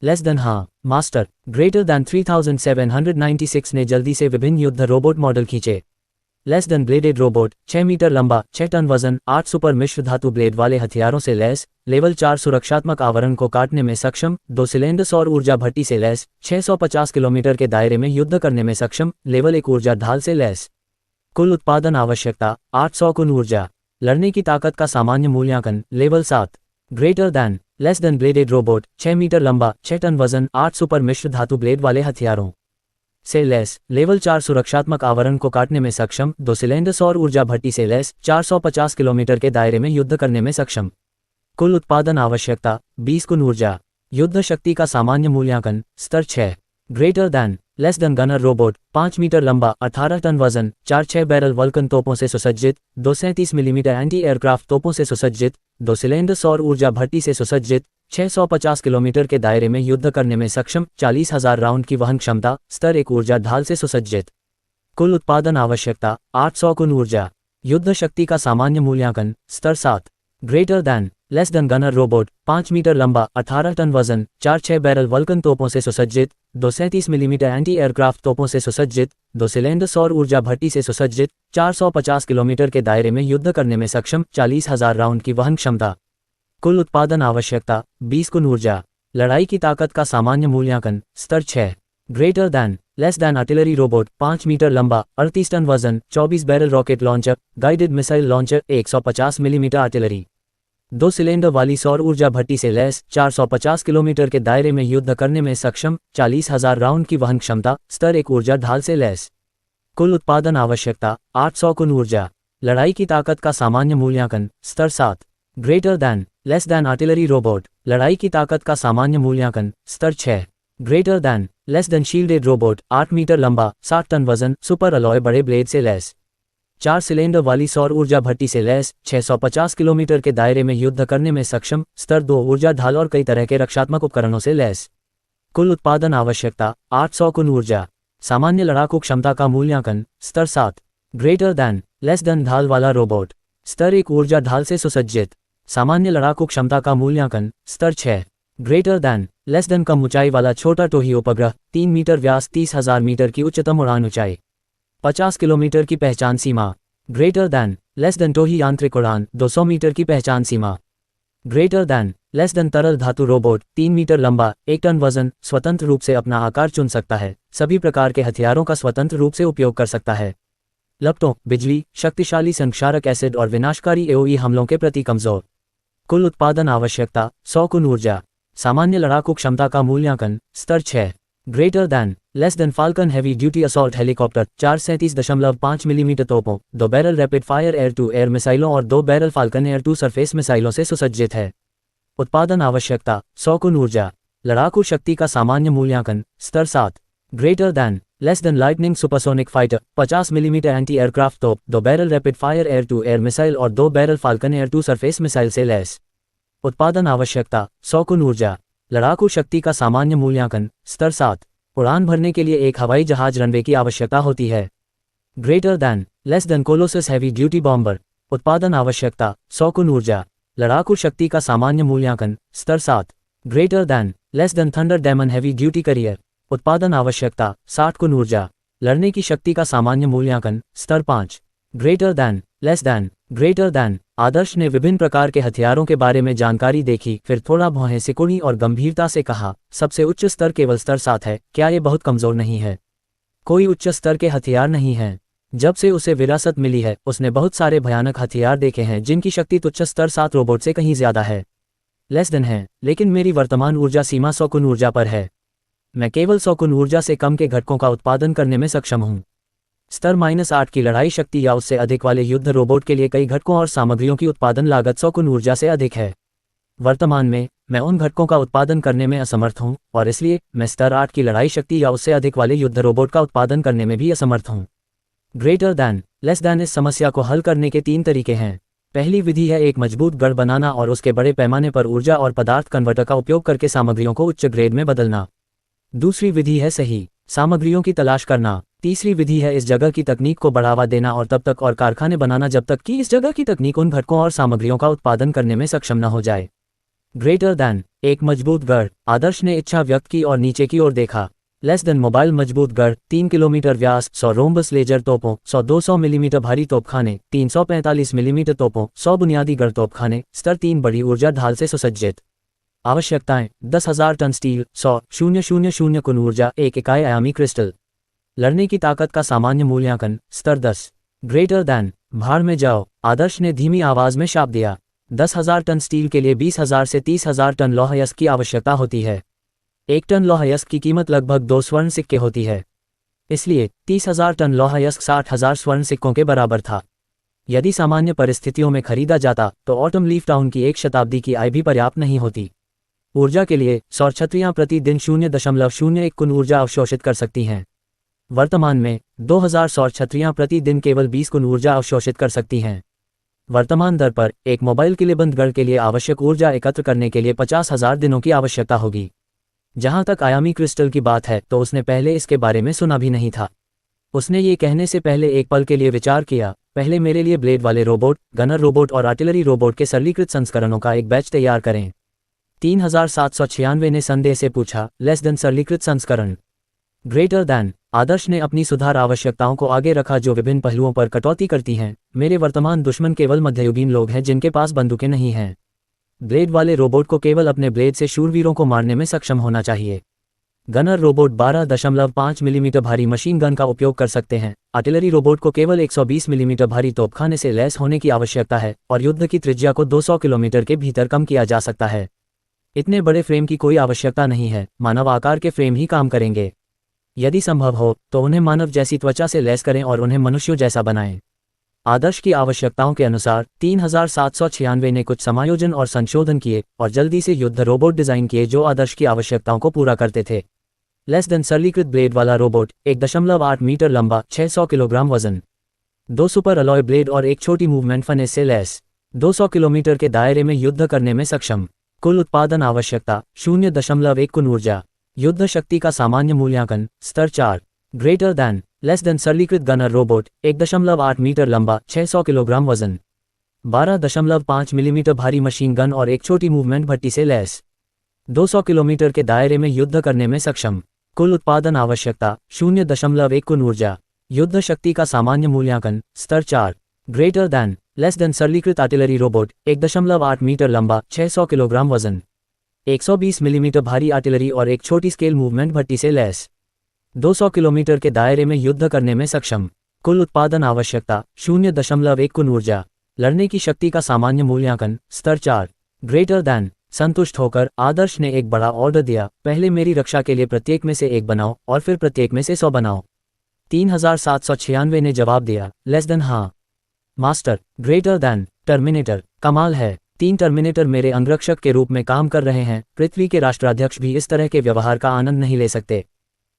S1: लेस देन, हाँ मास्टर। ग्रेटर देन 3796 ने जल्दी से विभिन्न युद्ध रोबोट मॉडल खींचे। Less than, bladed robot, 6 metre लंबा, 6 टन वजन, 8 सुपर मिश्र धातु ब्लेड वाले हथियारों से लैस, लेवल 4 सुरक्षात्मक आवरण को काटने में सक्षम, 2 सिलेंडर सौर ऊर्जा भट्टी से लैस, 650 किलोमीटर के दायरे में युद्ध करने में सक्षम, लेवल 1 ऊर्जा ढाल से लैस। कुल उत्पादन आवश्यकता 800 कुल ऊर्जा। लड़ने की ताकत का सामान्य मूल्यांकन level 7। Greater than, less than, bladed robot, 6 metre लंबा, 6 टन वजन, 8 सुपर मिश्र धातु ब्लेड वाले हथियारों से लैस, लेवल 4 सुरक्षात्मक आवरण को काटने में सक्षम, 2 सिलेंडर सौर ऊर्जा भट्टी से लैस, 450 किलोमीटर के दायरे में युद्ध करने में सक्षम। कुल उत्पादन आवश्यकता 20 कुल ऊर्जा। युद्ध शक्ति का सामान्य मूल्यांकन स्तर 6। Greater than, less than, gunner robot, 5 metre लंबा, 18 टन वजन, 4-6 बैरल वल्कन तोपों से सुसज्जित, 237 मिलीमीटर एंटी एयरक्राफ्ट तोपों से सुसज्जित, 2 सिलेंडर सौर ऊर्जा भट्टी से सुसज्जित, 650 किलोमीटर के दायरे में युद्ध करने में सक्षम, 40,000 राउंड की वहन क्षमता, स्तर 1 ऊर्जा ढाल से सुसज्जित। कुल उत्पादन आवश्यकता 800 कुल ऊर्जा। युद्ध शक्ति का सामान्य मूल्यांकन स्तर 7। Greater than, less than, gunner robot, 5 metre लंबा, 18 टन वजन, 4-6 बैरल वल्कन तोपों से सुसज्जित, 237 मिलीमीटर एंटी एयरक्राफ्ट तोपों से सुसज्जित, 2 सिलेंडर सौर ऊर्जा भट्टी से सुसज्जित, 450 किलोमीटर के दायरे में युद्ध करने में सक्षम, 40,000 राउंड की वहन क्षमता। कुल उत्पादन आवश्यकता 20 कुल ऊर्जा। लड़ाई की ताकत का सामान्य मूल्यांकन स्तर 6। Greater than, less than, artillery robot, 5 metre लंबा, 38 टन वजन, 24 barrel rocket launcher, guided missile launcher, 150 millimetre artillery, 2 cylinder वाली सौर ऊर्जा भट्टी से लैस, 450 किलोमीटर के दायरे में युद्ध करने में सक्षम, 40,000 राउंड की वहन क्षमता, स्तर 1 ऊर्जा ढाल से लैस। कुल उत्पादन आवश्यकता 800 कुल ऊर्जा। लड़ाई की ताकत का सामान्य मूल्यांकन स्तर 7। Greater than, less than, artillery robot, लड़ाई की ताकत का सामान्य मूल्यांकन स्तर 6। Greater than, less than, shielded robot, 8 metre लंबा, 60 टन वजन, सुपर अलॉय बड़े ब्लेड से लैस, 4 सिलेंडर वाली सौर ऊर्जा भट्टी से लैस, 650 किलोमीटर के दायरे में युद्ध करने में सक्षम, स्तर 2 ऊर्जा ढाल और कई तरह के रक्षात्मक उपकरणों से लैस। कुल उत्पादन आवश्यकता 800 कुन ऊर्जा। सामान्य लड़ाकू क्षमता का मूल्यांकन स्तर 7। ग्रेटर दैन लेस देन ढाल वाला रोबोट, स्तर 1 ऊर्जा ढाल से सुसज्जित। सामान्य लड़ाकू क्षमता का मूल्यांकन स्तर 6। ग्रेटर दैन लेस देन कम ऊंचाई वाला छोटा टोही उपग्रह, 3 मीटर व्यास, 30,000 मीटर की उच्चतम उड़ान ऊंचाई, 50 किलोमीटर की पहचान सीमा। ग्रेटर दैन लेस देन टोही यांत्रिक उड़ान, 200 मीटर की पहचान सीमा। ग्रेटर दैन लेस देन तरल धातु रोबोट, 3 मीटर लंबा, 1 टन वजन, स्वतंत्र रूप से अपना आकार चुन सकता है, सभी प्रकार के हथियारों का स्वतंत्र रूप से उपयोग कर सकता है। लपटों, बिजली, शक्तिशाली संक्षारक एसिड और विनाशकारी एओई हमलों के प्रति कमजोर। कुल उत्पादन आवश्यकता 100 कुन ऊर्जा। सामान्य लड़ाकू क्षमता का मूल्यांकन स्तर 6। Greater than less than Falcon heavy duty assault helicopter, 437.5 millimetre तोपों, 2 barrel rapid fire air to air मिसाइलों और 2 barrel Falcon air to surface मिसाइलों से सुसज्जित है। उत्पादन आवश्यकता 100 कुन ऊर्जा। लड़ाकू शक्ति का सामान्य मूल्यांकन स्तर 7। Greater than less than lightning supersonic fighter, 50 millimetre anti aircraft तोप, 2 barrel rapid fire air to air missile और 2 barrel Falcon air to surface missile से लैस। उत्पादन आवश्यकता 100 कुन ऊर्जा। लड़ाकू शक्ति का सामान्य मूल्यांकन स्तर 7। उड़ान भरने के लिए एक हवाई जहाज रनवे की आवश्यकता होती है। Greater than less then Colossus heavy duty bomber. उत्पादन आवश्यकता 100 कुन ऊर्जा। लड़ाकू शक्ति का सामान्य मूल्यांकन स्तर 7। Greater than less than thunder demon heavy duty carrier. उत्पादन आवश्यकता 60 कुन ऊर्जा। लड़ने की शक्ति का सामान्य मूल्यांकन स्तर 5। Greater than less than greater than. Adarsh ने विभिन्न प्रकार के हथियारों के बारे में जानकारी देखी, फिर थोड़ा भौहें सिकुड़ी और गंभीरता से कहा, सबसे उच्च स्तर केवल स्तर 7 है, क्या ये बहुत कमजोर नहीं है? कोई उच्च स्तर के हथियार नहीं हैं। जब से उसे विरासत मिली है, उसने बहुत सारे भयानक हथियार देखे हैं जिनकी शक्ति तुच्छ स्तर 7 रोबोट से कहीं ज्यादा है, लेस देन है, लेकिन मेरी वर्तमान ऊर्जा सीमा 100 कुन ऊर्जा पर है। मैं केवल 100 कुन ऊर्जा से कम के घटकों का उत्पादन करने में सक्षम हूँ। स्तर -8 की लड़ाई शक्ति या उससे अधिक वाले युद्ध रोबोट के लिए कई घटकों और सामग्रियों की उत्पादन लागत 100 कुन ऊर्जा से अधिक है। वर्तमान में मैं उन घटकों का उत्पादन करने में असमर्थ हूं और इसलिए मैं स्तर 8 की लड़ाई शक्ति या उससे अधिक वाले युद्ध रोबोट का उत्पादन करने में भी असमर्थ हूं। Greater than less then. इस समस्या को हल करने के 3 तरीके हैं। पहली विधि है एक मजबूत गढ़ बनाना और उसके बड़े पैमाने पर ऊर्जा और पदार्थ कन्वर्टर का उपयोग करके सामग्रियों को उच्च ग्रेड में बदलना। दूसरी विधि है सही सामग्रियों की तलाश करना। तीसरी विधि है इस जगह की तकनीक को बढ़ावा देना और तब तक और कारखाने बनाना जब तक कि इस जगह की तकनीक उन घटकों और सामग्रियों का उत्पादन करने में सक्षम न हो जाए। ग्रेटर दैन एक मजबूत गढ़। आदर्श ने इच्छा व्यक्त की और नीचे की ओर देखा। लेस देन मोबाइल मजबूत गढ़, 3 किलोमीटर व्यास, 100 रोम्बस लेजर तोपों, 100-200 मिलीमीटर भारी तोपखाने, 345 मिलीमीटर तोपों, 100 बुनियादी गढ़ तोपखाने, स्तर 3 बड़ी ऊर्जा ढाल से सुसज्जित। आवश्यकताएं 10,000 टन स्टील, 100,000 कुन ऊर्जा, 1 इकाई आयामी क्रिस्टल। लड़ने की ताकत का सामान्य मूल्यांकन स्तर 10। ग्रेटर दैन भाड़ में जाओ, आदर्श ने धीमी आवाज में शाप दिया। 10,000 टन स्टील के लिए 20,000 से 30,000 टन लौह अयस्क की आवश्यकता होती है। 1 टन लौह अयस्क की कीमत लगभग 2 स्वर्ण सिक्के होती है, इसलिए 30,000 टन लौह अयस्क 60,000 स्वर्ण सिक्कों के बराबर था। यदि सामान्य परिस्थितियों में खरीदा जाता तो ऑटम लीफ टाउन की 1 शताब्दी की आय भी पर्याप्त नहीं होती। ऊर्जा के लिए सौर छतरियां प्रतिदिन 0.01 कुन ऊर्जा अवशोषित कर सकती हैं। वर्तमान में 2000 सौर छतरियां प्रतिदिन केवल 20 कुन ऊर्जा अवशोषित कर सकती हैं। वर्तमान दर पर एक मोबाइल किलेबंद गढ़ के लिए आवश्यक ऊर्जा एकत्र करने के लिए 50,000 दिनों की आवश्यकता होगी। जहां तक आयामी क्रिस्टल की बात है तो उसने पहले इसके बारे में सुना भी नहीं था। उसने ये कहने से पहले एक पल के लिए विचार किया, पहले मेरे लिए ब्लेड वाले रोबोट, गनर रोबोट और आर्टिलरी रोबोट के सरलीकृत संस्करणों का एक बैच तैयार करें। 3796 ने संदेह से पूछा, लेस देन सरलीकृत संस्करण। ग्रेटर दैन आदर्श ने अपनी सुधार आवश्यकताओं को आगे रखा जो विभिन्न पहलुओं पर कटौती करती हैं। मेरे वर्तमान दुश्मन केवल मध्ययुगीन लोग हैं जिनके पास बंदूकें नहीं हैं। ब्लेड वाले रोबोट को केवल अपने ब्लेड से शूरवीरों को मारने में सक्षम होना चाहिए। गनर रोबोट 12.5 मिलीमीटर भारी मशीन गन का उपयोग कर सकते हैं। आर्टिलरी रोबोट को केवल 120 मिलीमीटर भारी तोपखाने से लैस होने की आवश्यकता है और युद्ध की त्रिज्या को 200 किलोमीटर के भीतर कम किया जा सकता है। इतने बड़े फ्रेम की कोई आवश्यकता नहीं है, मानव आकार के फ्रेम ही काम करेंगे। यदि संभव हो तो उन्हें मानव जैसी त्वचा से लैस करें और उन्हें मनुष्यों जैसा बनाएं। आदर्श की आवश्यकताओं के अनुसार 3796 ने कुछ समायोजन और संशोधन किए और जल्दी से युद्ध रोबोट डिजाइन किए जो आदर्श की आवश्यकताओं को पूरा करते थे। लेस देन सरलीकृत ब्लेड वाला रोबोट, 1.8 मीटर लंबा, 600 किलोग्राम वजन। 2 सुपर अलॉय ब्लेड और एक छोटी मूवमेंट फनेस से लैस, 200 किलोमीटर के दायरे में युद्ध करने में सक्षम। कुल उत्पादन आवश्यकता 0.1 कुन ऊर्जा। युद्ध शक्ति का सामान्य मूल्यांकन स्तर 4, ग्रेटर दैन लेस देन सरलीकृत गनर रोबोट 1.8 मीटर लंबा, 600 किलोग्राम वजन, 12.5 मिलीमीटर भारी मशीन गन और एक छोटी मूवमेंट भट्टी से लैस, 200 किलोमीटर के दायरे में युद्ध करने में सक्षम। कुल उत्पादन आवश्यकता 0.1 कुन ऊर्जा। युद्ध शक्ति का सामान्य मूल्यांकन स्तर 4, ग्रेटर दैन लेस देन सरलीकृत आर्टिलरी रोबोट 1.8 मीटर लंबा, 600 किलोग्राम वजन, 120 मिलीमीटर भारी आर्टिलरी और एक छोटी स्केल मूवमेंट भट्टी से लैस, 200 किलोमीटर के दायरे में युद्ध करने में सक्षम। कुल उत्पादन आवश्यकता 0.1 कुन ऊर्जा। लड़ने की शक्ति का सामान्य मूल्यांकन स्तर 4, ग्रेटर दैन। संतुष्ट होकर आदर्श ने एक बड़ा ऑर्डर दिया, पहले मेरी रक्षा के लिए प्रत्येक में से एक बनाओ और फिर प्रत्येक में से 100 बनाओ। 3796 ने जवाब दिया, लेस देन हाँ मास्टर। ग्रेटर दैन टर्मिनेटर, कमाल है, 3 टर्मिनेटर मेरे अंगरक्षक के रूप में काम कर रहे हैं। पृथ्वी के राष्ट्राध्यक्ष भी इस तरह के व्यवहार का आनंद नहीं ले सकते।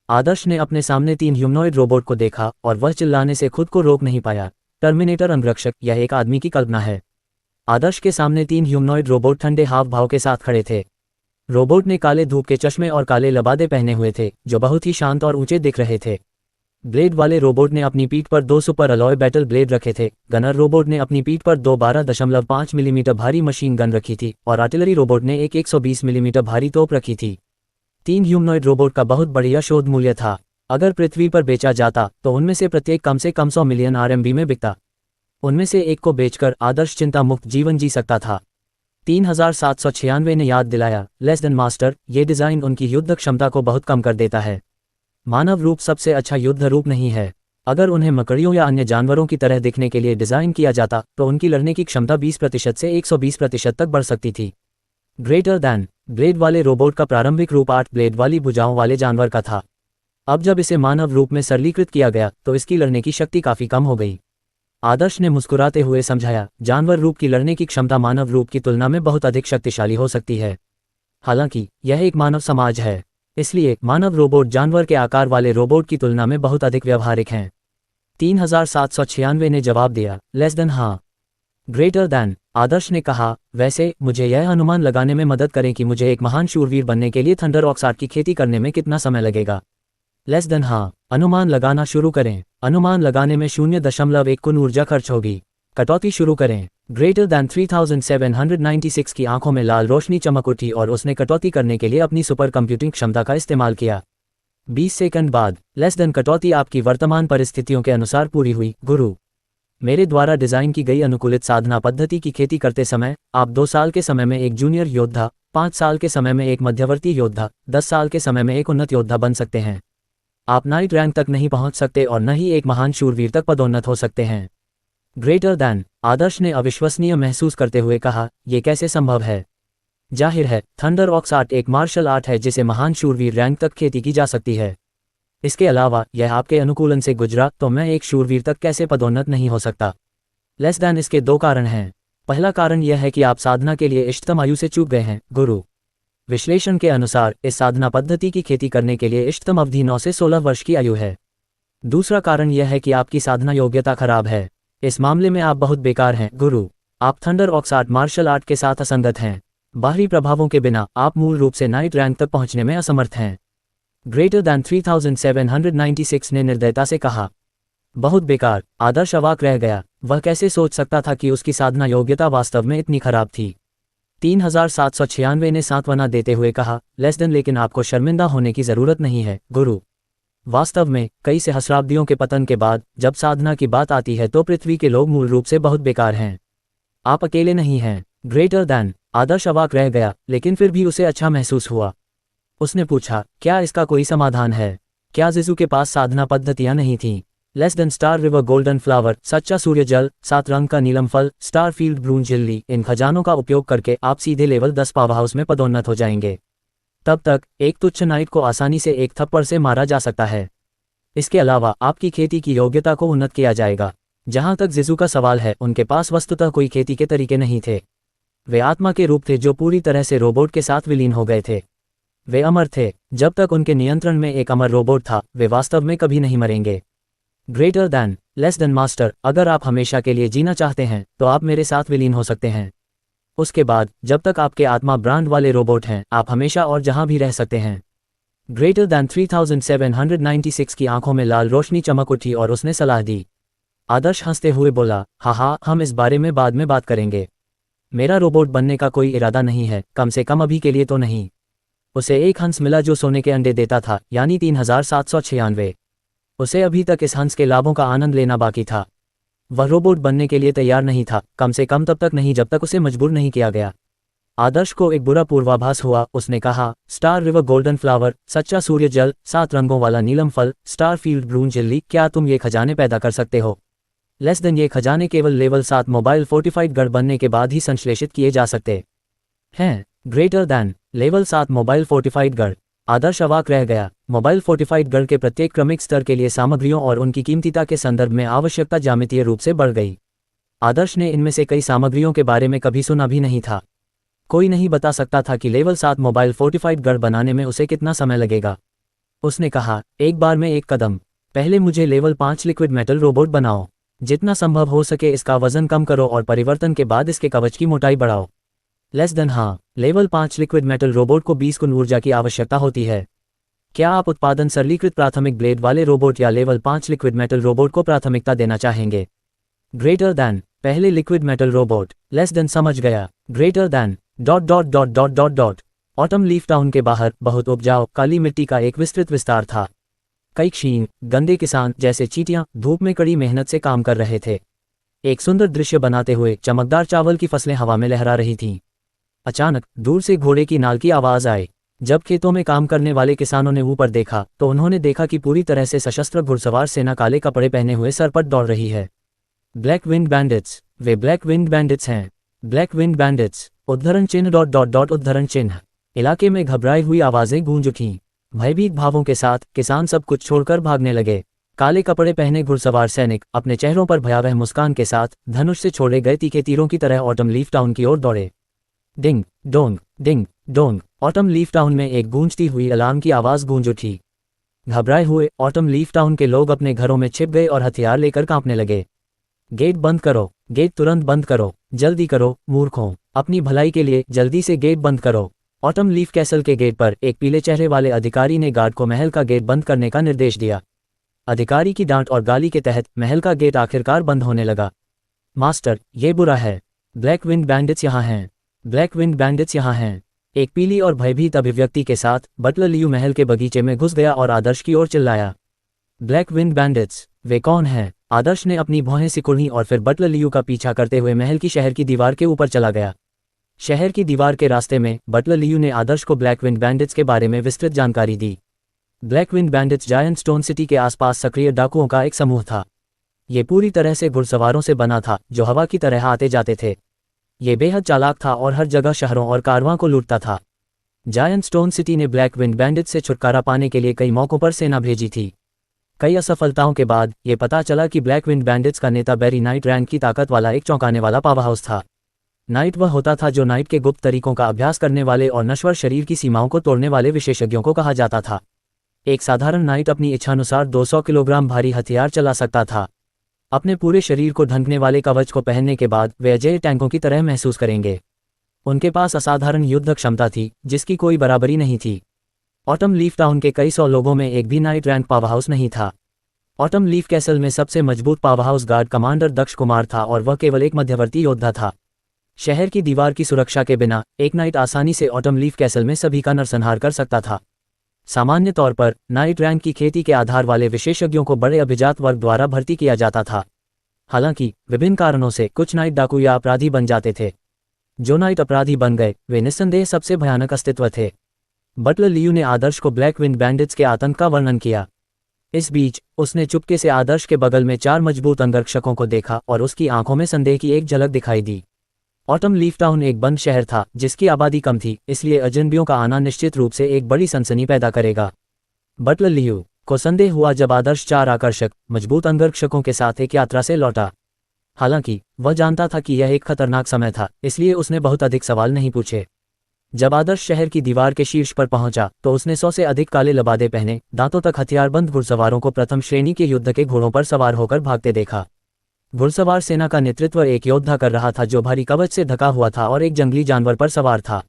S1: आदर्श ने अपने सामने 3 ह्यूमनॉइड रोबोट को देखा और वह चिल्लाने से खुद को रोक नहीं पाया। टर्मिनेटर अंगरक्षक, यह एक आदमी की कल्पना है। आदर्श के सामने 3 ह्यूमनॉइड रोबोट ठंडे हाव भाव के साथ खड़े थे। रोबोट ने काले धूप के चश्मे और काले लबादे पहने हुए थे, जो बहुत ही शांत और ऊंचे दिख रहे थे। ब्लेड वाले रोबोट ने अपनी पीठ पर 2 सुपर अलॉय बैटल ब्लेड रखे थे। गनर रोबोट ने अपनी पीठ पर 2 12.5 मिलीमीटर भारी मशीन गन रखी थी और आर्टिलरी रोबोट ने एक 120 मिलीमीटर भारी तोप रखी थी। 3 ह्यूमनॉइड रोबोट का बहुत बढ़िया शोध मूल्य था। अगर पृथ्वी पर बेचा जाता तो उनमें से प्रत्येक कम से कम 100 मिलियन RMB में बिकता। उनमें से एक को बेचकर आदर्श चिंता मुक्त जीवन जी सकता था। 3796 ने याद दिलाया, लेस देन मास्टर, ये डिज़ाइन उनकी युद्ध क्षमता को बहुत कम कर देता है। मानव रूप सबसे अच्छा युद्ध रूप नहीं है। अगर उन्हें मकड़ियों या अन्य जानवरों की तरह दिखने के लिए डिज़ाइन किया जाता तो उनकी लड़ने की क्षमता 20% से 120% तक बढ़ सकती थी। ग्रेटर दैन ब्लेड वाले रोबोट का प्रारंभिक रूप 8 ब्लेड वाली भुजाओं वाले जानवर का था। अब जब इसे मानव रूप में सरलीकृत किया गया तो इसकी लड़ने की शक्ति काफ़ी कम हो गई। आदर्श ने मुस्कुराते हुए समझाया, जानवर रूप की लड़ने की क्षमता मानव रूप की तुलना में बहुत अधिक शक्तिशाली हो सकती है। हालांकि यह एक मानव समाज है, इसलिए मानव रोबोट जानवर के आकार वाले रोबोट की तुलना में बहुत अधिक व्यावहारिक हैं। 3796 ने जवाब दिया, लेस देन हाँ। ग्रेटर दैन आदर्श ने कहा, वैसे मुझे यह अनुमान लगाने में मदद करें कि मुझे एक महान शूरवीर बनने के लिए थंडर ऑक्साइड की खेती करने में कितना समय लगेगा। लेस देन हाँ। अनुमान लगाना शुरू करें। अनुमान लगाने में 0.1 कुन ऊर्जा खर्च होगी। कटौती शुरू करें। ग्रेटर दैन 3796 की आंखों में लाल रोशनी चमक उठी और उसने कटौती करने के लिए अपनी सुपर कंप्यूटिंग क्षमता का इस्तेमाल किया। 20 सेकंड बाद, लेस देन कटौती आपकी वर्तमान परिस्थितियों के अनुसार पूरी हुई। गुरु, मेरे द्वारा डिज़ाइन की गई अनुकूलित साधना पद्धति की खेती करते समय आप 2 साल के समय में एक जूनियर योद्धा, 5 साल के समय में एक मध्यवर्ती योद्धा, 10 साल के समय में एक उन्नत योद्धा बन सकते हैं। आप नाइट रैंक तक नहीं पहुंच सकते और न ही एक महान शूरवीर तक पदोन्नत हो सकते हैं। ग्रेटर दैन आदर्श ने अविश्वसनीय महसूस करते हुए कहा, यह कैसे संभव है? जाहिर है, थंडर ऑक्साइड एक मार्शल आर्ट है जिसे महान शूरवीर रैंक तक खेती की जा सकती है। इसके अलावा यह आपके अनुकूलन से गुजरा तो मैं एक शूरवीर तक कैसे पदोन्नत नहीं हो सकता? लेस दैन इसके 2 कारण हैं। पहला कारण यह है कि आप साधना के लिए इष्टतम आयु से चूक गए हैं। गुरु, विश्लेषण के अनुसार इस साधना पद्धति की खेती करने के लिए इष्टतम अवधि 9 से 16 वर्ष की आयु है। दूसरा कारण यह है कि आपकी साधना योग्यता खराब है। इस मामले में आप बहुत बेकार हैं। गुरु, आप थंडर ऑक्साइड मार्शल आर्ट के साथ असंगत हैं। बाहरी प्रभावों के बिना आप मूल रूप से नाइट रैंक तक पहुंचने में असमर्थ हैं। ग्रेटर दैन 3796 ने निर्दयता से कहा, बहुत बेकार। आदर्श अवाक रह गया। वह कैसे सोच सकता था कि उसकी साधना योग्यता वास्तव में इतनी खराब थी। 3796 ने सांत्वना देते हुए कहा, लेस देन, लेकिन आपको शर्मिंदा होने की जरूरत नहीं है। गुरु, वास्तव में कई सहस्राब्दियों के पतन के बाद जब साधना की बात आती है तो पृथ्वी के लोग मूल रूप से बहुत बेकार हैं। आप अकेले नहीं हैं। ग्रेटर दैन आदर्श अवाक रह गया, लेकिन फिर भी उसे अच्छा महसूस हुआ। उसने पूछा, क्या इसका कोई समाधान है? क्या जिजू के पास साधना पद्धतियां नहीं थीं? Less than star river golden flower, सच्चा सूर्य जल, 7 रंग का नीलम फल, स्टार फील्ड ब्रून झिल्ली, इन खजानों का उपयोग करके आप सीधे लेवल 10 पावर हाउस में पदोन्नत हो जाएंगे। तब तक एक तुच्छ नाइट को आसानी से एक थप्पड़ से मारा जा सकता है। इसके अलावा आपकी खेती की योग्यता को उन्नत किया जाएगा। जहां तक जिजू का सवाल है, उनके पास वस्तुतः कोई खेती के तरीके नहीं थे। वे आत्मा के रूप थे जो पूरी तरह से रोबोट के साथ विलीन हो गए थे। वे अमर थे। जब तक उनके नियंत्रण में एक अमर रोबोट था, वे वास्तव में कभी नहीं मरेंगे। Greater than, less then master, अगर आप हमेशा के लिए जीना चाहते हैं तो आप मेरे साथ विलीन हो सकते हैं। उसके बाद जब तक आपके आत्मा ब्रांड वाले रोबोट हैं आप हमेशा और जहां भी रह सकते हैं। ग्रेटर दैन 3796 की आंखों में लाल रोशनी चमक उठी और उसने सलाह दी। आदर्श हंसते हुए बोला, हाँ, हम इस बारे में बाद में बात करेंगे। मेरा रोबोट बनने का कोई इरादा नहीं है, कम से कम अभी के लिए तो नहीं। उसे एक हंस मिला जो सोने के अंडे देता था, यानी 3796। उसे अभी तक इस हंस के लाभों का आनंद लेना बाकी था। वह रोबोट बनने के लिए तैयार नहीं था, कम से कम तब तक नहीं जब तक उसे मजबूर नहीं किया गया। आदर्श को एक बुरा पूर्वाभास हुआ। उसने कहा, स्टार रिवर गोल्डन फ्लावर, सच्चा सूर्य जल, 7 रंगों वाला नीलम फल, स्टार फील्ड ब्रून जेली, क्या तुम ये खजाने पैदा कर सकते हो? लेस देन, ये खजाने केवल लेवल 7 मोबाइल फोर्टिफाइड गढ़ बनने के बाद ही संश्लेषित किए जा सकते हैं। Greater than, level 7 mobile fortified गढ़। आदर्श अवाक रह गया। मोबाइल फोर्टिफाइड गढ़ के प्रत्येक क्रमिक स्तर के लिए सामग्रियों और उनकी कीमतीता के संदर्भ में आवश्यकता ज्यामितीय रूप से बढ़ गई। आदर्श ने इनमें से कई सामग्रियों के बारे में कभी सुना भी नहीं था। कोई नहीं बता सकता था कि लेवल 7 मोबाइल फोर्टिफाइड गढ़ बनाने में उसे कितना समय लगेगा। उसने कहा, एक बार में एक कदम। पहले मुझे लेवल 5 लिक्विड मेटल रोबोट बनाओ। जितना संभव हो सके इसका वजन कम करो और परिवर्तन के बाद इसके कवच की मोटाई बढ़ाओ। लेस देन, हाँ, लेवल 5 लिक्विड मेटल रोबोट को 20 गुना ऊर्जा की आवश्यकता होती है। क्या आप उत्पादन सरलीकृत प्राथमिक ब्लेड वाले रोबोट या लेवल 5 लिक्विड मेटल रोबोट को प्राथमिकता देना चाहेंगे? ग्रेटर दैन, पहले liquid metal robot. Less than, समझ गया। Greater than, ... autumn leaf town के बाहर बहुत उपजाऊ काली मिट्टी का एक विस्तृत विस्तार था। कई क्षीण गंदे किसान जैसे चींटियां धूप में कड़ी मेहनत से काम कर रहे थे, एक सुंदर दृश्य बनाते हुए। चमकदार चावल की फसलें हवा में लहरा रही थीं। अचानक दूर से घोड़े की नाल की आवाज आई। जब खेतों में काम करने वाले किसानों ने ऊपर देखा तो उन्होंने देखा कि पूरी तरह से सशस्त्र घुड़सवार सेना काले कपड़े पहने हुए सर पर दौड़ रही है। ब्लैक विंड बैंडिट्स, वे ब्लैक विंड बैंडिट्स हैं। ब्लैक विंड बैंडिट्स, उद्धरण चिन्ह ... उद्धरण चिन्ह। इलाके में घबराई हुई आवाजें गूंज उठीं। भयभीत भावों के साथ किसान सब कुछ छोड़कर भागने लगे। काले कपड़े पहने घुड़सवार सैनिक अपने चेहरों पर भयावह मुस्कान के साथ धनुष से छोड़े गए तीखे तीरों की तरह ऑटम लीफ टाउन की ओर दौड़े। Ding dong, ding dong. Autumn leaf town में एक गूंजती हुई अलार्म की आवाज गूंज उठी। घबराए हुए ऑटम लीफ टाउन के लोग अपने घरों में छिप गए और हथियार लेकर कांपने लगे। गेट बंद करो, गेट तुरंत बंद करो, जल्दी करो मूर्खों, अपनी भलाई के लिए जल्दी से गेट बंद करो। ऑटम लीफ कैसल के गेट पर एक पीले चेहरे वाले अधिकारी ने गार्ड को महल का गेट बंद करने का निर्देश दिया। अधिकारी की डांट और गाली के तहत महल का गेट आखिरकार बंद होने लगा। मास्टर, ये बुरा है। ब्लैक विंड बैंडिट्स यहाँ हैं। ब्लैक विंड बैंडिट्स यहाँ हैं। एक पीली और भयभीत अभिव्यक्ति के साथ बटलर लियू महल के बगीचे में घुस गया और आदर्श की ओर चिल्लाया, ब्लैक विंड बैंडिट्स, वे कौन हैं? आदर्श ने अपनी भौहें सिकुड़ी और फिर बटलर लियू का पीछा करते हुए महल की शहर की दीवार के ऊपर चला गया। शहर की दीवार के रास्ते में बटलर लियू ने आदर्श को ब्लैक विंड बैंडिट्स के बारे में विस्तृत जानकारी दी। Black wind bandits giant stone city के आसपास सक्रिय डाकुओं का एक समूह था। ये पूरी तरह से घुड़सवारों से बना था जो हवा की तरह आते जाते थे। ये बेहद चालाक था और हर जगह शहरों और कारवां को लूटता था। जायंट स्टोन सिटी ने ब्लैक विंड बैंडिट्स से छुटकारा पाने के लिए कई मौकों पर सेना भेजी थी। कई असफलताओं के बाद ये पता चला कि ब्लैक विंड बैंडिट्स का नेता बैरी नाइट रैंक की ताकत वाला एक चौंकाने वाला पावर हाउस था। नाइट वह होता था जो नाइट के गुप्त तरीकों का अभ्यास करने वाले और नश्वर शरीर की सीमाओं को तोड़ने वाले विशेषज्ञों को कहा जाता था। एक साधारण नाइट अपनी इच्छानुसार 200 किलोग्राम भारी हथियार चला सकता था। अपने पूरे शरीर को ढंकने वाले कवच को पहनने के बाद वे अजेय टैंकों की तरह महसूस करेंगे। उनके पास असाधारण युद्ध क्षमता थी जिसकी कोई बराबरी नहीं थी। ऑटम लीफ टाउन के कई सौ लोगों में एक भी नाइट रैंक पावर हाउस नहीं था। ऑटम लीफ कैसल में सबसे मजबूत पावर हाउस गार्ड कमांडर दक्ष कुमार था और वह केवल एक मध्यवर्ती योद्धा था। शहर की दीवार की सुरक्षा के बिना एक नाइट आसानी से ऑटम लीफ कैसल में सभी का नरसंहार कर सकता था। सामान्य तौर पर नाइट रैंक की खेती के आधार वाले विशेषज्ञों को बड़े अभिजात वर्ग द्वारा भर्ती किया जाता था। हालांकि विभिन्न कारणों से कुछ नाइट डाकू या अपराधी बन जाते थे। जो नाइट अपराधी बन गए वे निस्संदेह सबसे भयानक अस्तित्व थे। बटलर लियू ने आदर्श को ब्लैक विंड बैंडिट्स के आतंक का वर्णन किया। इस बीच उसने चुपके से आदर्श के बगल में 4 मजबूत अंगरक्षकों को देखा और उसकी आंखों में संदेह की एक झलक दिखाई दी। ऑटम लीफ टाउन एक बंद शहर था जिसकी आबादी कम थी, इसलिए अजनबियों का आना निश्चित रूप से एक बड़ी सनसनी पैदा करेगा। बटलर लियू को संदेह हुआ जब आदर्श 4 आकर्षक मजबूत अंगरक्षकों के साथ एक यात्रा से लौटा। हालांकि वह जानता था कि यह एक खतरनाक समय था, इसलिए उसने बहुत अधिक सवाल नहीं पूछे। जब आदर्श शहर की दीवार के शीर्ष पर पहुंचा तो उसने 100 से अधिक काले लबादे पहने, दांतों तक हथियारबंद घुड़सवारों को प्रथम श्रेणी के युद्ध के घोड़ों पर सवार होकर भागते देखा। घुड़सवार सेना का नेतृत्व एक योद्धा कर रहा था जो भारी कवच से ढका हुआ था और एक जंगली जानवर पर सवार था।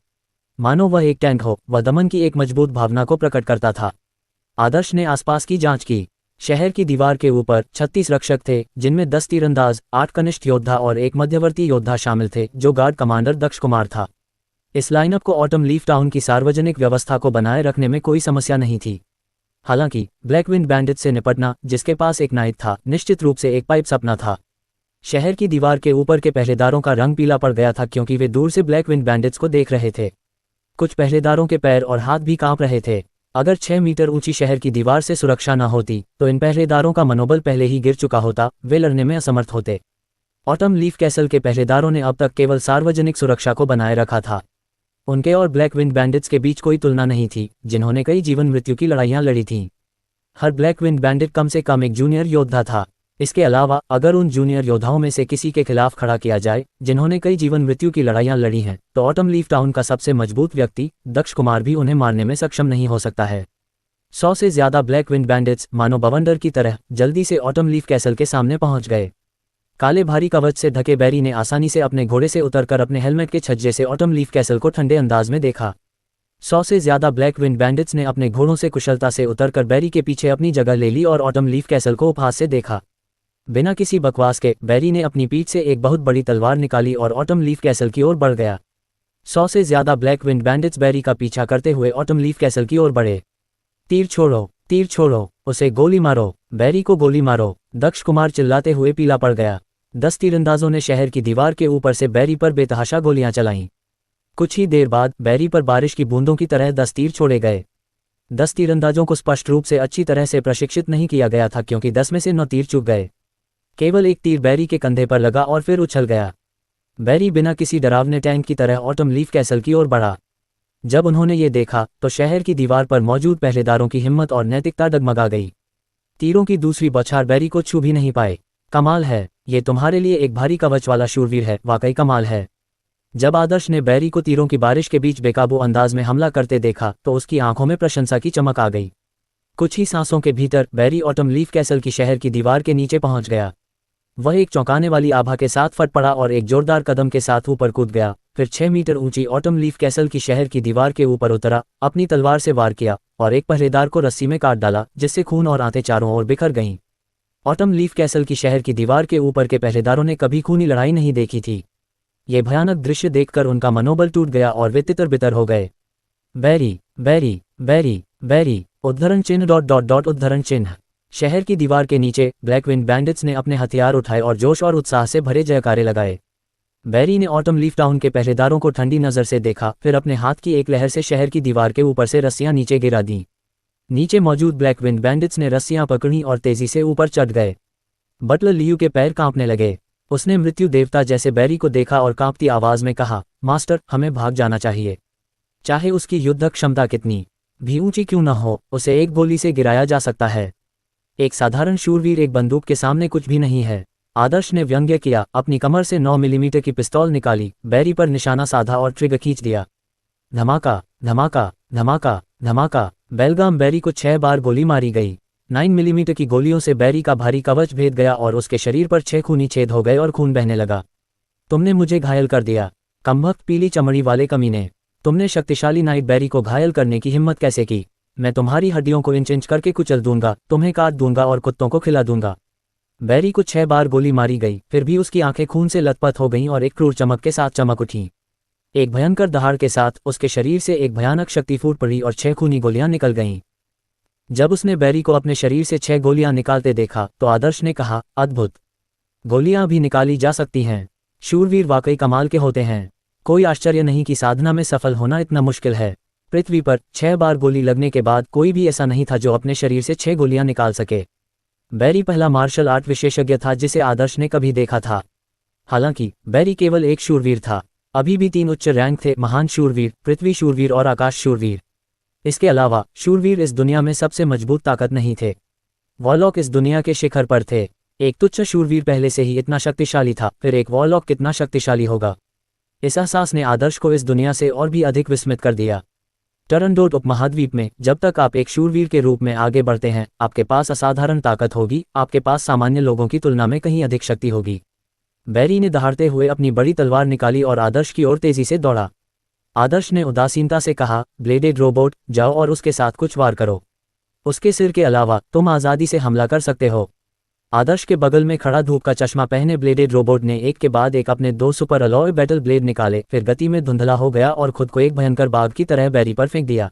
S1: मानो वह एक टैंक हो, वह दमन की एक मजबूत भावना को प्रकट करता था। आदर्श ने आसपास की जांच की। शहर की दीवार के ऊपर 36 रक्षक थे, जिनमें 10 तीरंदाज, 8 कनिष्ठ योद्धा और एक मध्यवर्ती योद्धा शामिल थे जो गार्ड कमांडर दक्ष कुमार था। इस लाइनअप को ऑटम लीफ टाउन की सार्वजनिक व्यवस्था को बनाए रखने में कोई समस्या नहीं थी। हालांकि ब्लैकविंड बैंडिट से निपटना, जिसके पास एक नाइट था, निश्चित रूप से एक पाइप सपना था। शहर की दीवार के ऊपर के पहरेदारों का रंग पीला पड़ गया था क्योंकि वे दूर से ब्लैकविंड बैंडिट्स को देख रहे थे। कुछ पहरेदारों के पैर और हाथ भी कांप रहे थे। अगर 6 मीटर ऊंची शहर की दीवार से सुरक्षा न होती तो इन पहरेदारों का मनोबल पहले ही गिर चुका होता, वे लड़ने में असमर्थ होते। ऑटम लीफ कैसल के पहरेदारों ने अब तक केवल सार्वजनिक सुरक्षा को बनाए रखा था। उनके और ब्लैकविंड बैंडिट्स के बीच कोई तुलना नहीं थी, जिन्होंने कई जीवन मृत्यु की लड़ाइयां लड़ी थीं। हर ब्लैकविंड बैंडिट कम से कम एक जूनियर योद्धा था। इसके अलावा अगर उन जूनियर योद्धाओं में से किसी के खिलाफ खड़ा किया जाए जिन्होंने कई जीवन मृत्यु की लड़ाइयां लड़ी हैं, तो ऑटम लीफ टाउन का सबसे मजबूत व्यक्ति दक्ष कुमार भी उन्हें मारने में सक्षम नहीं हो सकता है। 100 से ज्यादा ब्लैकविंड बैंडिट्स मानो बवंडर की तरह जल्दी से ऑटम लीफ कैसल के सामने पहुंच गए। काले भारी कवच से ढके बैरी ने आसानी से अपने घोड़े से उतरकर अपने हेलमेट के छज्जे से ऑटम लीफ कैसल को ठंडे अंदाज में देखा। 100 से ज्यादा ब्लैकविंड बैंडिट्स ने अपने घोड़ों से कुशलता से उतरकर बैरी के पीछे अपनी जगह ले ली और ऑटम लीफ कैसल को उपहास से देखा। बिना किसी बकवास के बैरी ने अपनी पीठ से एक बहुत बड़ी तलवार निकाली और ऑटम लीफ कैसल की ओर बढ़ गया। 100 से ज्यादा ब्लैकविंड बैंडिट्स बैरी का पीछा करते हुए ऑटम लीफ कैसल की ओर बढ़े। तीर छोड़ो, उसे गोली मारो, बैरी को गोली मारो, दक्ष कुमार चिल्लाते हुए पीला पड़ गया। 10 तीरंदाजों ने शहर की दीवार के ऊपर से बैरी पर बेतहाशा गोलियां चलाईं। कुछ ही देर बाद बैरी पर बारिश की बूंदों की तरह 10 तीर छोड़े गए। 10 तीरंदाजों को स्पष्ट रूप से अच्छी तरह से प्रशिक्षित नहीं किया गया था क्योंकि 10 में से 9 तीर चूक गए। केवल एक तीर बैरी के कंधे पर लगा और फिर उछल गया। बैरी बिना किसी डरावने टैंक की तरह ऑटम लीफ कैसल की ओर बढ़ा। जब उन्होंने ये देखा तो शहर की दीवार पर मौजूद पहरेदारों की हिम्मत और नैतिकता डगमगा गई। तीरों की दूसरी बौछार बैरी को छू भी नहीं पाए। कमाल है, ये तुम्हारे लिए एक भारी कवच वाला शूरवीर है, वाकई कमाल है। जब आदर्श ने बैरी को तीरों की बारिश के बीच बेकाबू अंदाज में हमला करते देखा तो उसकी आंखों में प्रशंसा की चमक आ गई। कुछ ही सांसों के भीतर बैरी ऑटम लीफ कैसल की शहर की दीवार के नीचे पहुंच गया। वह एक चौंकाने वाली आभा के साथ फट पड़ा और एक जोरदार कदम के साथ ऊपर कूद गया। फिर 6 मीटर ऊंची ऑटम लीफ कैसल की शहर की दीवार के ऊपर उतरा, अपनी तलवार से वार किया और एक पहरेदार को रस्सी में काट डाला, जिससे खून और आंतें चारों ओर बिखर गईं। ऑटम लीफ कैसल की शहर की दीवार के ऊपर के पहरेदारों ने कभी खूनी लड़ाई नहीं देखी थी। ये भयानक दृश्य देखकर उनका मनोबल टूट गया और वे तितर बितर हो गए। बैरी बैरी बैरी बैरी उद्धरण चिन्ह। शहर की दीवार के नीचे ब्लैकविंड बैंडिट्स ने अपने हथियार उठाए और जोश और उत्साह से भरे जयकारे लगाए। बैरी ने ऑटम लीफ टाउन के पहरेदारों को ठंडी नजर से देखा, फिर अपने हाथ की एक लहर से शहर की दीवार के ऊपर से रस्सियां नीचे गिरा दीं। नीचे मौजूद ब्लैकविंड बैंडिट्स ने रस्सियां पकड़ी और तेजी से ऊपर चढ़ गए। बटलर लियू के पैर कांपने लगे। उसने मृत्यु देवता जैसे बैरी को देखा और कांपती आवाज में कहा, मास्टर, हमें भाग जाना चाहिए। चाहे उसकी युद्ध क्षमता कितनी भी ऊंची क्यों न हो, उसे एक गोली से गिराया जा सकता है। एक साधारण शूरवीर एक बंदूक के सामने कुछ भी नहीं है। आदर्श ने व्यंग्य किया, अपनी कमर से 9 मिलीमीटर की पिस्तौल निकाली, बैरी पर निशाना साधा और ट्रिगर खींच दिया। धमाका धमाका धमाका धमाका। बेलगाम बैरी को 6 बार गोली मारी गई। 9 मिलीमीटर की गोलियों से बैरी का भारी कवच भेद गया और उसके शरीर पर 6 खूनी छेद हो गए और खून बहने लगा। तुमने मुझे घायल कर दिया, कमबख्त पीली चमड़ी वाले कमीने। तुमने शक्तिशाली नाइट बैरी को घायल करने की हिम्मत कैसे की? मैं तुम्हारी हड्डियों को इंच इंच करके कुचल दूंगा, तुम्हें काट दूंगा और कुत्तों को खिला दूंगा। बैरी को 6 बार गोली मारी गई, फिर भी उसकी आंखें खून से लथपथ हो गईं और एक क्रूर चमक के साथ चमक उठीं। एक भयंकर दहाड़ के साथ उसके शरीर से एक भयानक शक्ति फूट पड़ी और 6 खूनी गोलियां निकल गईं। जब उसने बैरी को अपने शरीर से 6 गोलियां निकालते देखा तो आदर्श ने कहा, अद्भुत, गोलियां भी निकाली जा सकती हैं। शूरवीर वाकई कमाल के होते हैं। कोई आश्चर्य नहीं कि साधना में सफल होना इतना मुश्किल है। पृथ्वी पर 6 बार गोली लगने के बाद कोई भी ऐसा नहीं था जो अपने शरीर से 6 गोलियां निकाल सके। बैरी पहला मार्शल आर्ट विशेषज्ञ था जिसे आदर्श ने कभी देखा था। हालांकि बैरी केवल एक शूरवीर था, अभी भी 3 उच्च रैंक थे, महान शूरवीर, पृथ्वी शूरवीर और आकाश शूरवीर। इसके अलावा शूरवीर इस दुनिया में सबसे मजबूत ताकत नहीं थे। वॉरलॉक इस दुनिया के शिखर पर थे। एक तुच्छ शूरवीर पहले से ही इतना शक्तिशाली था, फिर एक वॉरलॉक कितना शक्तिशाली होगा। इस एहसास ने आदर्श को इस दुनिया से और भी अधिक विस्मित कर दिया। टरनडोट उपमहाद्वीप में जब तक आप एक शूरवीर के रूप में आगे बढ़ते हैं, आपके पास असाधारण ताकत होगी, आपके पास सामान्य लोगों की तुलना में कहीं अधिक शक्ति होगी। बैरी ने दहाड़ते हुए अपनी बड़ी तलवार निकाली और आदर्श की ओर तेजी से दौड़ा। आदर्श ने उदासीनता से कहा, ब्लेडेड रोबोट, जाओ और उसके साथ कुछ वार करो। उसके सिर के अलावा तुम आज़ादी से हमला कर सकते हो। आदर्श के बगल में खड़ा धूप का चश्मा पहने ब्लेडेड रोबोट ने एक के बाद एक अपने 2 सुपर अलॉय बैटल ब्लेड निकाले, फिर गति में धुंधला हो गया और खुद को एक भयंकर बाघ की तरह बैरी पर फेंक दिया।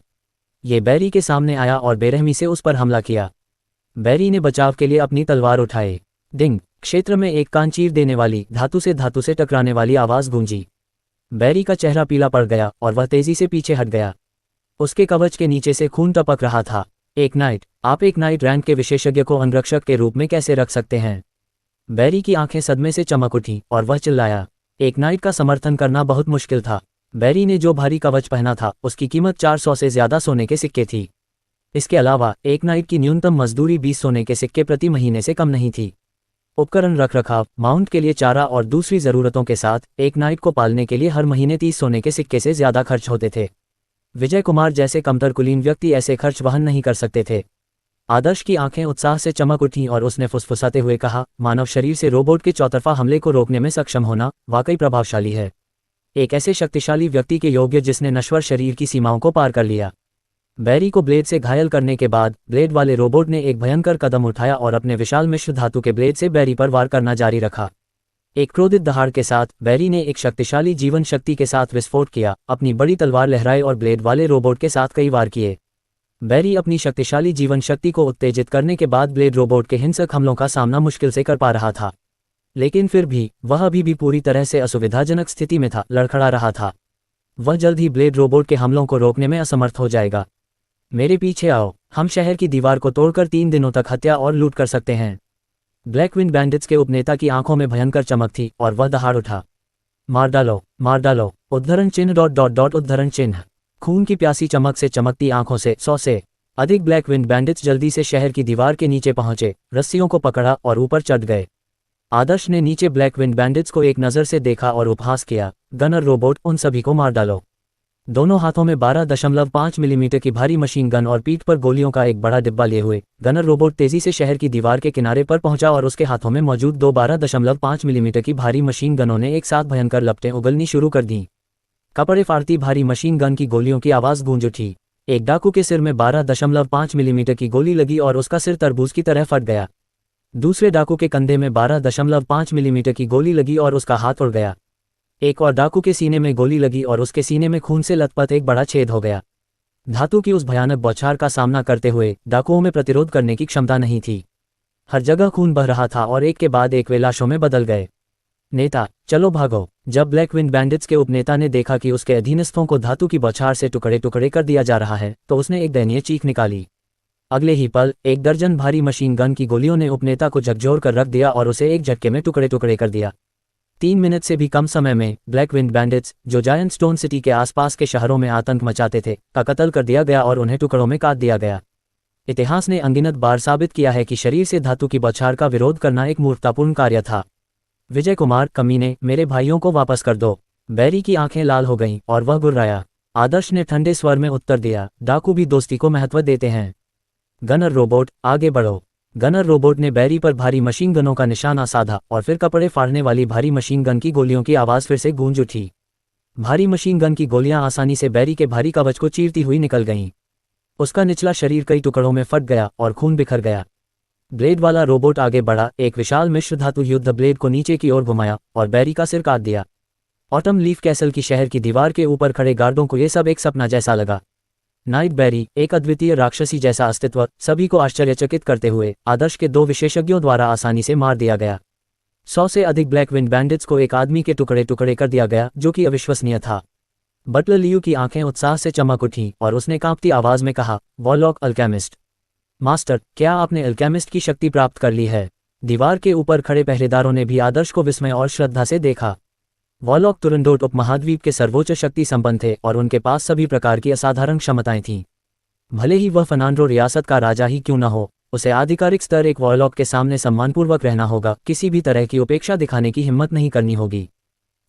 S1: ये बैरी के सामने आया और बेरहमी से उस पर हमला किया। बैरी ने बचाव के लिए अपनी तलवार उठाई। डिंग! क्षेत्र में एक कान चीर देने वाली, धातु से टकराने वाली आवाज गूंजी। बैरी का चेहरा पीला पड़ गया और वह तेजी से पीछे हट गया। उसके कवच के नीचे से खून टपक रहा था। एक नाइट, आप एक नाइट रैंक के विशेषज्ञ को अंगरक्षक के रूप में कैसे रख सकते हैं? बैरी की आंखें सदमे से चमक उठी और वह चिल्लाया। एक नाइट का समर्थन करना बहुत मुश्किल था। बैरी ने जो भारी कवच पहना था उसकी कीमत 400 से ज्यादा सोने के सिक्के थी। इसके अलावा एक नाइट की न्यूनतम मजदूरी 20 सोने के सिक्के प्रति महीने से कम नहीं थी। उपकरण रखरखाव, माउंट के लिए चारा और दूसरी ज़रूरतों के साथ एक नाइट को पालने के लिए हर महीने 30 सोने के सिक्के से ज़्यादा खर्च होते थे। विजय कुमार जैसे कमतर कुलीन व्यक्ति ऐसे खर्च वहन नहीं कर सकते थे। आदर्श की आंखें उत्साह से चमक उठीं और उसने फुसफुसाते हुए कहा, मानव शरीर से रोबोट के चौतरफा हमले को रोकने में सक्षम होना वाकई प्रभावशाली है। एक ऐसे शक्तिशाली व्यक्ति के योग्य जिसने नश्वर शरीर की सीमाओं को पार कर लिया। बैरी को ब्लेड से घायल करने के बाद ब्लेड वाले रोबोट ने एक भयंकर कदम उठाया और अपने विशाल मिश्र धातु के ब्लेड से बैरी पर वार करना जारी रखा। एक क्रोधित दहाड़ के साथ बैरी ने एक शक्तिशाली जीवन शक्ति के साथ विस्फोट किया, अपनी बड़ी तलवार लहराई और ब्लेड वाले रोबोट के साथ कई वार किए। बैरी अपनी शक्तिशाली जीवन शक्ति को उत्तेजित करने के बाद ब्लेड रोबोट के हिंसक हमलों का सामना मुश्किल से कर पा रहा था, लेकिन फिर भी वह अभी भी पूरी तरह से असुविधाजनक स्थिति में था, लड़खड़ा रहा था। वह जल्द ही ब्लेड रोबोट के हमलों को रोकने में असमर्थ हो जाएगा। मेरे पीछे आओ, हम शहर की दीवार को तोड़कर 3 दिनों तक हत्या और लूट कर सकते हैं। ब्लैकविंड बैंडिट्स के उपनेता की आंखों में भयंकर चमक थी और वह दहाड़ उठा। मार डालो, मार डालो, उद्धरण चिन्ह ... उद्धरण चिन्ह। खून की प्यासी चमक से चमकती आंखों से 100 से अधिक ब्लैकविंड बैंडिट्स जल्दी से शहर की दीवार के नीचे पहुंचे, रस्सियों को पकड़ा और ऊपर चढ़ गए। आदर्श ने नीचे ब्लैकविंड बैंडिट्स को एक नज़र से देखा और उपहास किया, गनर रोबोट, उन सभी को मार डालो। दोनों हाथों में 12.5 मिलीमीटर की भारी मशीन गन और पीठ पर गोलियों का एक बड़ा डिब्बा लिए हुए गनर रोबोट तेजी से शहर की दीवार के किनारे पर पहुंचा और उसके हाथों में मौजूद 12.5 मिलीमीटर की भारी मशीन गनों ने एक साथ भयंकर लपटें उगलनी शुरू कर दी। कपड़े फाड़ती भारी मशीन गन की गोलियों की आवाज़ गूंज उठी। एक डाकू के सिर में 12.5 मिलीमीटर की गोली लगी और उसका सिर तरबूज की तरह फट गया। दूसरे डाकू के कंधे में 12.5 मिलीमीटर की गोली लगी और उसका हाथ उड़ गया। एक और डाकू के सीने में गोली लगी और उसके सीने में खून से लथपथ एक बड़ा छेद हो गया। धातु की उस भयानक बौछार का सामना करते हुए डाकुओं में प्रतिरोध करने की क्षमता नहीं थी। हर जगह खून बह रहा था और एक के बाद एक वे लाशों में बदल गए। नेता, चलो भागो। जब ब्लैकविंड बैंडिट्स के उपनेता ने देखा कि उसके अधीनस्थों को धातु की बौछार से टुकड़े टुकड़े कर दिया जा रहा है, तो उसने एक दयनीय चीख निकाली। अगले ही पल 1 दर्जन भारी मशीन गन की गोलियों ने उपनेता को झकझोर कर रख दिया और उसे एक झटके में टुकड़े टुकड़े कर दिया। 3 मिनट से भी कम समय में ब्लैकविंड बैंडिट्स, जो जायंट स्टोन सिटी के आसपास के शहरों में आतंक मचाते थे, का कत्ल कर दिया गया और उन्हें टुकड़ों में काट दिया गया। इतिहास ने अनगिनत बार साबित किया है कि शरीर से धातु की बौछार का विरोध करना एक मूर्खतापूर्ण कार्य था। विजय कुमार, कमीने, मेरे भाइयों को वापस कर दो। बैरी की आंखें लाल हो गईं और वह गुर्राया। आदर्श ने ठंडे स्वर में उत्तर दिया, डाकू भी दोस्ती को महत्व देते हैं। गनर रोबोट, आगे बढ़ो। गनर रोबोट ने बैरी पर भारी मशीन गनों का निशाना साधा और फिर कपड़े फाड़ने वाली भारी मशीन गन की गोलियों की आवाज़ फिर से गूंज उठी। भारी मशीन गन की गोलियां आसानी से बैरी के भारी कवच को चीरती हुई निकल गईं। उसका निचला शरीर कई टुकड़ों में फट गया और खून बिखर गया। ब्लेड वाला रोबोट आगे बढ़ा, एक विशाल मिश्र धातु युद्ध ब्लेड को नीचे की ओर घुमाया और बैरी का सिर काट दिया। ऑटम लीफ कैसल की शहर की दीवार के ऊपर खड़े गार्डों को यह सब एक सपना जैसा लगा। नाइट बैरी, एक अद्वितीय राक्षसी जैसा अस्तित्व, सभी को आश्चर्यचकित करते हुए आदर्श के 2 विशेषज्ञों द्वारा आसानी से मार दिया गया। 100 से अधिक ब्लैकविंड बैंडिट्स को एक आदमी के टुकड़े टुकड़े कर दिया गया, जो कि अविश्वसनीय था। बटलर लियू की आंखें उत्साह से चमक उठीं और उसने कांपती आवाज में कहा, वॉलॉक अल्केमिस्ट। मास्टर, क्या आपने अल्केमिस्ट की शक्ति प्राप्त कर ली है? दीवार के ऊपर खड़े पहरेदारों ने भी आदर्श को विस्मय और श्रद्धा से देखा। वॉलॉक तुरंडोट उपमहाद्वीप के सर्वोच्च शक्ति संपन्न थे और उनके पास सभी प्रकार की असाधारण क्षमताएं थीं। भले ही वह फनांड्रो रियासत का राजा ही क्यों न हो, उसे आधिकारिक स्तर एक वॉलॉक के सामने सम्मानपूर्वक रहना होगा, किसी भी तरह की उपेक्षा दिखाने की हिम्मत नहीं करनी होगी।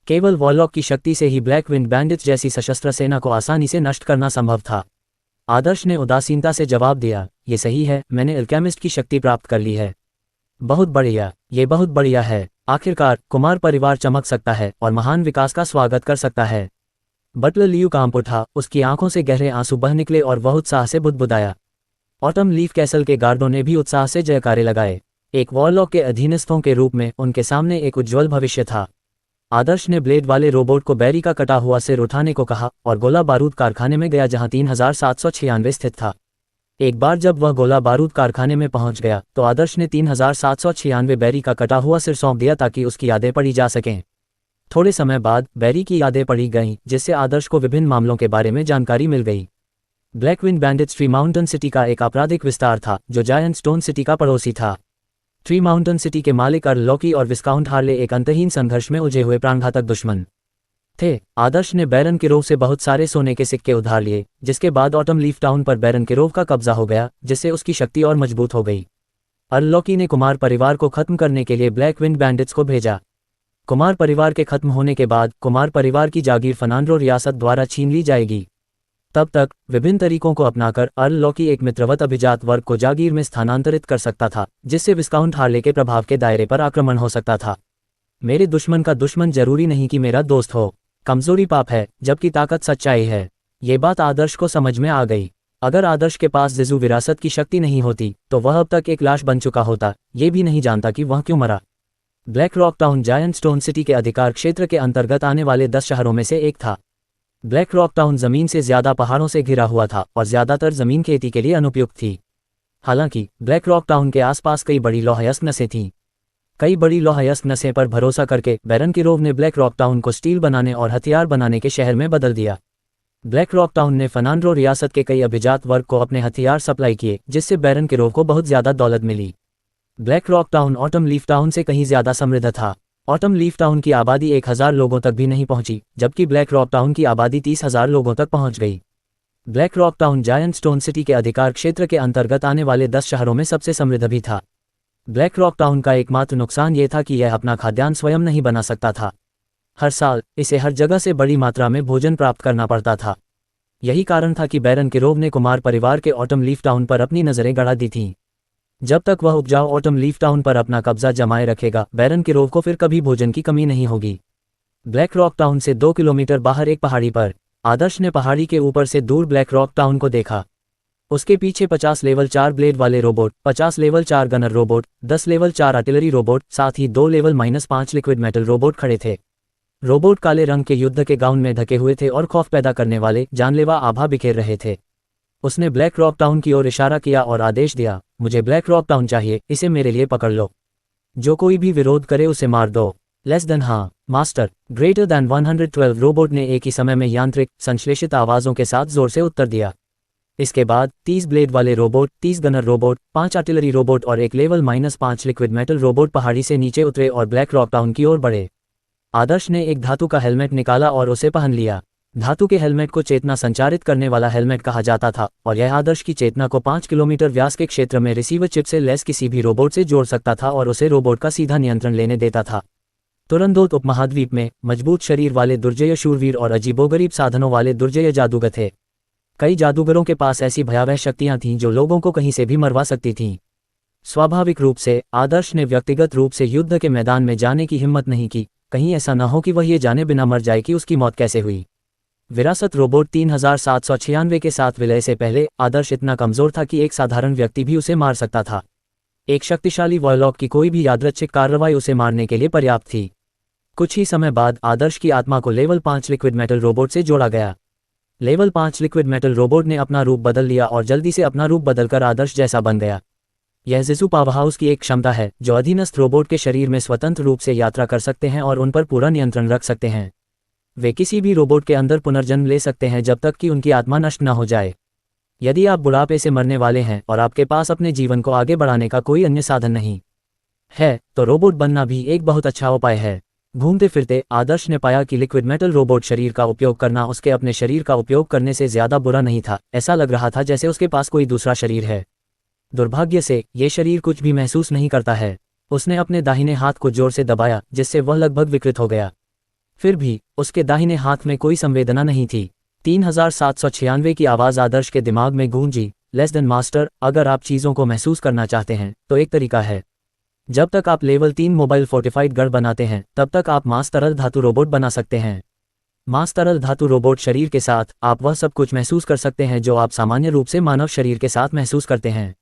S1: केवल वॉरलॉक की शक्ति से ही ब्लैक विंड बैंडिट्स जैसी सशस्त्र सेना को आसानी से नष्ट करना संभव था। आदर्श ने उदासीनता से जवाब दिया, ये सही है, मैंने अल्केमिस्ट की शक्ति प्राप्त कर ली है। बहुत बढ़िया, ये बहुत बढ़िया है। आखिरकार कुमार परिवार चमक सकता है और महान विकास का स्वागत कर सकता है। बटलर लियू कांप उठा, उसकी आंखों से गहरे आंसू बह निकले और वह उत्साह से बुदबुदाया। ऑटम लीफ कैसल के गार्डों ने भी उत्साह से जयकारे लगाए। एक वॉरलॉक के अधीनस्थों के रूप में उनके सामने एक उज्ज्वल भविष्य था। आदर्श ने ब्लेड वाले रोबोट को बैरी का कटा हुआ सिर उठाने को कहा और गोला बारूद कारखाने में गया जहां 3796 स्थित था। एक बार जब वह गोला बारूद कारखाने में पहुंच गया तो आदर्श ने 3796 बैरी का कटा हुआ सिर सौंप दिया ताकि उसकी यादें पढ़ी जा सकें। थोड़े समय बाद बैरी की यादें पढ़ी गईं, जिससे आदर्श को विभिन्न मामलों के बारे में जानकारी मिल गई। ब्लैकविंड बैंडिट्स ट्री माउंटेन सिटी का एक आपराधिक विस्तार था जो जायंट स्टोन सिटी का पड़ोसी था। ट्री माउंटेन सिटी के मालिक अर्ल लॉकी और विस्काउंट हार्ले एक अंतहीन संघर्ष में उलझे हुए प्राणघातक दुश्मन थे। आदर्श ने बैरन किरोव से बहुत सारे सोने के सिक्के उधार लिए, जिसके बाद ऑटम लीफ टाउन पर बैरन किरोव का कब्जा हो गया, जिससे उसकी शक्ति और मजबूत हो गई। अर्ल लॉकी ने कुमार परिवार को खत्म करने के लिए ब्लैक विंड बैंडिट्स को भेजा। कुमार परिवार के खत्म होने के बाद कुमार परिवार की जागीर फर्नांडो रियासत द्वारा छीन ली जाएगी। तब तक विभिन्न तरीकों को अपनाकर अर्ल लॉकी एक मित्रवत अभिजात वर्ग को जागीर में स्थानांतरित कर सकता था, जिससे विस्काउंट हार्ले के प्रभाव के दायरे पर आक्रमण हो सकता था। मेरे दुश्मन का दुश्मन जरूरी नहीं कि मेरा दोस्त हो। कमजोरी पाप है जबकि ताकत सच्चाई है। ये बात आदर्श को समझ में आ गई। अगर आदर्श के पास जिजू विरासत की शक्ति नहीं होती तो वह अब तक एक लाश बन चुका होता, ये भी नहीं जानता कि वह क्यों मरा। Black rock town giant stone city के अधिकार क्षेत्र के अंतर्गत आने वाले 10 शहरों में से एक था। ब्लैक रॉक टाउन जमीन से ज्यादा पहाड़ों से घिरा हुआ था और ज्यादातर जमीन खेती के लिए अनुपयुक्त थी। हालांकि ब्लैक रॉक टाउन के आसपास कई बड़ी लौहयस्क नसें थीं। कई बड़ी लौहयस्क नसें पर भरोसा करके बैरन किरोव ने ब्लैक रॉक टाउन को स्टील बनाने और हथियार बनाने के शहर में बदल दिया। ब्लैक रॉक टाउन ने फर्नांडो रियासत के कई अभिजात वर्ग को अपने हथियार सप्लाई किए, जिससे बैरन किरोव को बहुत ज्यादा दौलत मिली। Black rock town autumn leaf town से कहीं ज्यादा समृद्ध था। ऑटम लीफ टाउन की आबादी 1000 लोगों तक भी नहीं पहुंची, जबकि ब्लैक रॉक टाउन की आबादी 30,000 लोगों तक पहुंच गई। Black rock town giant stone city के अधिकार क्षेत्र के अंतर्गत आने वाले 10 शहरों में सबसे समृद्ध भी था। ब्लैक रॉक टाउन का एकमात्र नुकसान ये था कि यह अपना खाद्यान्न स्वयं नहीं बना सकता था। हर साल इसे हर जगह से बड़ी मात्रा में भोजन प्राप्त करना पड़ता था। यही कारण था कि बैरन किरोव ने कुमार परिवार के ऑटम लीफ टाउन पर अपनी नजरें गड़ा दी थीं। जब तक वह उपजाऊ ऑटम लीफ टाउन पर अपना कब्जा जमाए रखेगा, बैरन किरोव को फिर कभी भोजन की कमी नहीं होगी। ब्लैक रॉक टाउन से 2 किलोमीटर बाहर एक पहाड़ी पर आदर्श ने पहाड़ी के ऊपर से दूर ब्लैक रॉक टाउन को देखा। उसके पीछे 50 लेवल 4 ब्लेड वाले robot, 50 level 4 gunner robot, 10 level 4 artillery robot, साथ ही 2 लेवल -5 लिक्विड मेटल रोबोट खड़े थे। रोबोट काले रंग के युद्ध के गाउन में ढके हुए थे और खौफ पैदा करने वाले जानलेवा आभा बिखेर रहे थे। उसने ब्लैक रॉक टाउन की ओर इशारा किया और आदेश दिया, मुझे ब्लैक रॉक टाउन चाहिए, इसे मेरे लिए पकड़ लो। जो कोई भी विरोध करे उसे मार दो। लेस देन हाँ मास्टर। ग्रेटर दैन 112 रोबोट ने एक ही समय में यांत्रिक संश्लेषित आवाजों के साथ जोर से उत्तर दिया। इसके बाद 30 ब्लेड वाले robot, 30 gunner robot, 5 artillery robot और एक लेवल -5 लिक्विड मेटल रोबोट पहाड़ी से नीचे उतरे और ब्लैक रॉक टाउन की ओर बढ़े। आदर्श ने एक धातु का हेलमेट निकाला और उसे पहन लिया। धातु के हेलमेट को चेतना संचारित करने वाला हेलमेट कहा जाता था और यह आदर्श की चेतना को 5 किलोमीटर व्यास के क्षेत्र में रिसीवर चिप से लैस किसी भी रोबोट से जोड़ सकता था और उसे रोबोट का सीधा नियंत्रण लेने देता था। तुरंदोत उपमहाद्वीप में मजबूत शरीर वाले दुर्जय शूरवीर और अजीबोगरीब साधनों वाले दुर्जय जादूगर थे। कई जादूगरों के पास ऐसी भयावह शक्तियां थीं जो लोगों को कहीं से भी मरवा सकती थीं। स्वाभाविक रूप से आदर्श ने व्यक्तिगत रूप से युद्ध के मैदान में जाने की हिम्मत नहीं की, कहीं ऐसा न हो कि वह ये जाने बिना मर जाए कि उसकी मौत कैसे हुई। विरासत रोबोट 3796 के साथ विलय से पहले आदर्श इतना कमजोर था कि एक साधारण व्यक्ति भी उसे मार सकता था। एक शक्तिशाली वॉरलॉक की कोई भी यादृच्छिक कार्रवाई उसे मारने के लिए पर्याप्त थी। कुछ ही समय बाद आदर्श की आत्मा को लेवल 5 लिक्विड मेटल रोबोट से जोड़ा गया। लेवल 5 लिक्विड मेटल रोबोट ने अपना रूप बदल लिया और जल्दी से अपना रूप बदलकर आदर्श जैसा बन गया। यह जिजू पावरहाउस की एक क्षमता है जो अधीनस्थ रोबोट के शरीर में स्वतंत्र रूप से यात्रा कर सकते हैं और उन पर पूरा नियंत्रण रख सकते हैं। वे किसी भी रोबोट के अंदर पुनर्जन्म ले सकते हैं जब तक कि उनकी आत्मा नष्ट न हो जाए। यदि आप बुढ़ापे से मरने वाले हैं और आपके पास अपने जीवन को आगे बढ़ाने का कोई अन्य साधन नहीं है, तो रोबोट बनना भी एक बहुत अच्छा उपाय है। घूमते फिरते आदर्श ने पाया कि लिक्विड मेटल रोबोट शरीर का उपयोग करना उसके अपने शरीर का उपयोग करने से ज्यादा बुरा नहीं था। ऐसा लग रहा था जैसे उसके पास कोई दूसरा शरीर है। दुर्भाग्य से ये शरीर कुछ भी महसूस नहीं करता है। उसने अपने दाहिने हाथ को जोर से दबाया जिससे वह लगभग विकृत हो गया। फिर भी उसके दाहिने हाथ में कोई संवेदना नहीं थी। 3796 की आवाज़ आदर्श के दिमाग में गूंजी। लेस देन मास्टर, अगर आप चीज़ों को महसूस करना चाहते हैं तो एक तरीका है। जब तक आप लेवल 3 मोबाइल फोर्टिफाइड गढ़ बनाते हैं तब तक आप मांस तरल धातु रोबोट बना सकते हैं। मांस तरल धातु रोबोट शरीर के साथ आप वह सब कुछ महसूस कर सकते हैं जो आप सामान्य रूप से मानव शरीर के साथ महसूस करते हैं।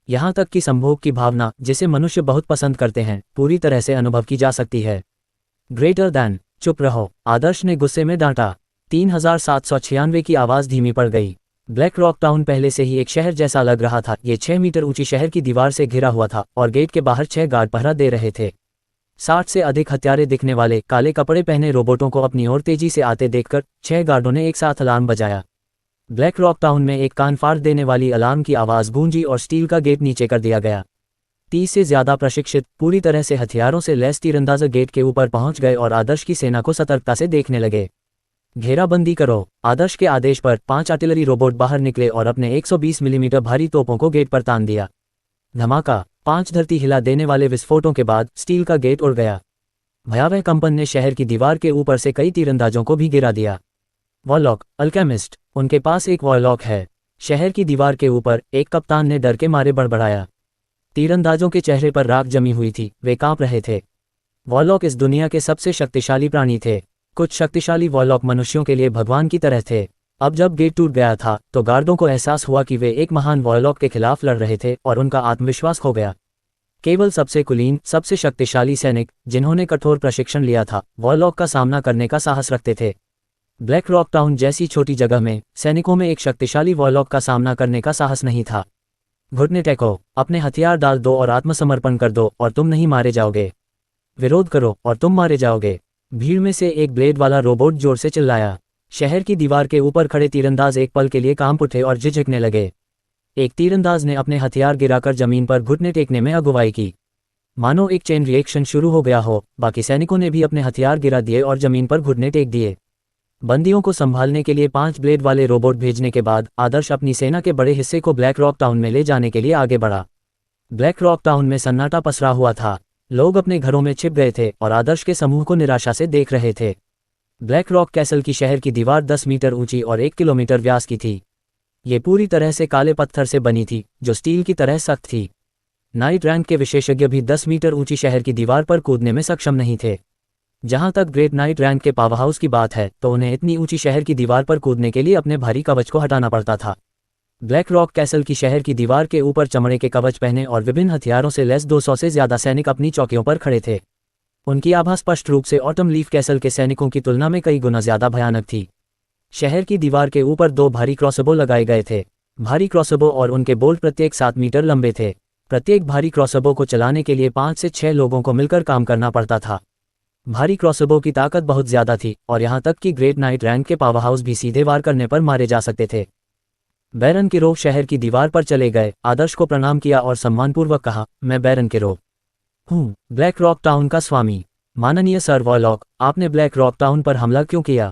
S1: यहाँ तक कि संभोग की भावना, जिसे मनुष्य बहुत पसंद करते हैं, पूरी तरह से अनुभव की जा सकती है। ग्रेटर दैन, चुप रहो, आदर्श ने गुस्से में डांटा। 3796 की आवाज़ धीमी पड़ गई। ब्लैक रॉक टाउन पहले से ही एक शहर जैसा लग रहा था। ये 6 मीटर ऊंची शहर की दीवार से घिरा हुआ था और गेट के बाहर 6 गार्ड पहरा दे रहे थे। 60 से अधिक हत्यारे दिखने वाले काले कपड़े पहने रोबोटों को अपनी ओर तेजी से आते देखकर 6 गार्डों ने एक साथ अलार्म बजाया। ब्लैक रॉक टाउन में एक कान फाड़ देने वाली अलार्म की आवाज़ गूंजी और स्टील का गेट नीचे कर दिया गया। 30 से ज़्यादा प्रशिक्षित, पूरी तरह से हथियारों से लैस तीरंदाज गेट के ऊपर पहुंच गए और आदर्श की सेना को सतर्कता से देखने लगे। घेराबंदी करो, आदर्श के आदेश पर 5 आर्टिलरी रोबोट बाहर निकले और अपने 120 मिलीमीटर भारी तोपों को गेट पर तान दिया। धमाका, 5 धरती हिला देने वाले विस्फोटों के बाद स्टील का गेट उड़ गया। भयावह कंपन ने शहर की दीवार के ऊपर से कई तीरंदाजों को भी गिरा दिया। वॉरलॉक, अल्केमिस्ट, उनके पास एक वॉरलॉक है। शहर की दीवार के ऊपर एक कप्तान ने डर के मारे बड़बड़ाया। तीरंदाजों के चेहरे पर राख जमी हुई थी, वे कांप रहे थे। वॉरलॉक इस दुनिया के सबसे शक्तिशाली प्राणी थे। कुछ शक्तिशाली वॉरलॉक मनुष्यों के लिए भगवान की तरह थे। अब जब गेट टूट गया था तो गार्डों को एहसास हुआ कि वे एक महान वॉरलॉक के खिलाफ लड़ रहे थे और उनका आत्मविश्वास खो गया। केवल सबसे कुलीन, सबसे शक्तिशाली सैनिक, जिन्होंने कठोर प्रशिक्षण लिया था, वॉरलॉक का सामना करने का साहस रखते थे। ब्लैक रॉक टाउन जैसी छोटी जगह में सैनिकों में एक शक्तिशाली वॉरलॉक का सामना करने का साहस नहीं था। घुटने टेको, अपने हथियार डाल दो और आत्मसमर्पण कर दो और तुम नहीं मारे जाओगे। विरोध करो और तुम मारे जाओगे। भीड़ में से एक ब्लेड वाला रोबोट जोर से चिल्लाया। शहर की दीवार के ऊपर खड़े तीरंदाज एक पल के लिए कांप उठे और झिझकने लगे। एक तीरंदाज ने अपने हथियार गिराकर जमीन पर घुटने टेकने में अगुवाई की। मानो एक चेन रिएक्शन शुरू हो गया हो। बाकी सैनिकों ने भी अपने हथियार गिरा दिए और जमीन पर घुटने टेक दिए। बंदियों को संभालने के लिए 5 ब्लेड वाले रोबोट भेजने के बाद आदर्श अपनी सेना के बड़े हिस्से को ब्लैक रॉक टाउन में ले जाने के लिए आगे बढ़ा। ब्लैक रॉक टाउन में सन्नाटा पसरा हुआ था। लोग अपने घरों में छिप गए थे और आदर्श के समूह को निराशा से देख रहे थे। ब्लैक रॉक कैसल की शहर की दीवार 10 मीटर ऊंची और 1 किलोमीटर व्यास की थी। ये पूरी तरह से काले पत्थर से बनी थी जो स्टील की तरह सख्त थी। नाइट रैंक के विशेषज्ञ भी 10 मीटर ऊंची शहर की दीवार पर कूदने में सक्षम नहीं थे। जहां तक ग्रेट नाइट रैंक के पावर हाउस की बात है तो उन्हें इतनी ऊंची शहर की दीवार पर कूदने के लिए अपने भारी कवच को हटाना पड़ता था। ब्लैक रॉक कैसल की शहर की दीवार के ऊपर चमड़े के कवच पहने और विभिन्न हथियारों से लैस 200 से ज्यादा सैनिक अपनी चौकियों पर खड़े थे। उनकी आभा स्पष्ट रूप से ऑटम लीफ कैसल के सैनिकों की तुलना में कई गुना ज्यादा भयानक थी। शहर की दीवार के ऊपर 2 भारी क्रॉसबो लगाए गए थे। भारी क्रॉसबो और उनके बोल्ट प्रत्येक 7 मीटर लंबे थे। प्रत्येक भारी क्रॉसबो को चलाने के लिए 5 से 6 लोगों को मिलकर काम करना पड़ता था। भारी क्रॉसबो की ताकत बहुत ज्यादा थी और यहाँ तक कि ग्रेट नाइट रैंक के पावर हाउस भी सीधे वार करने पर मारे जा सकते थे। बैरन किरोव शहर की दीवार पर चले गए, आदर्श को प्रणाम किया और सम्मानपूर्वक कहा, मैं बैरन किरोव हूँ, ब्लैक रॉक टाउन का स्वामी। माननीय सर वॉरलॉक, आपने ब्लैक रॉक टाउन पर हमला क्यों किया?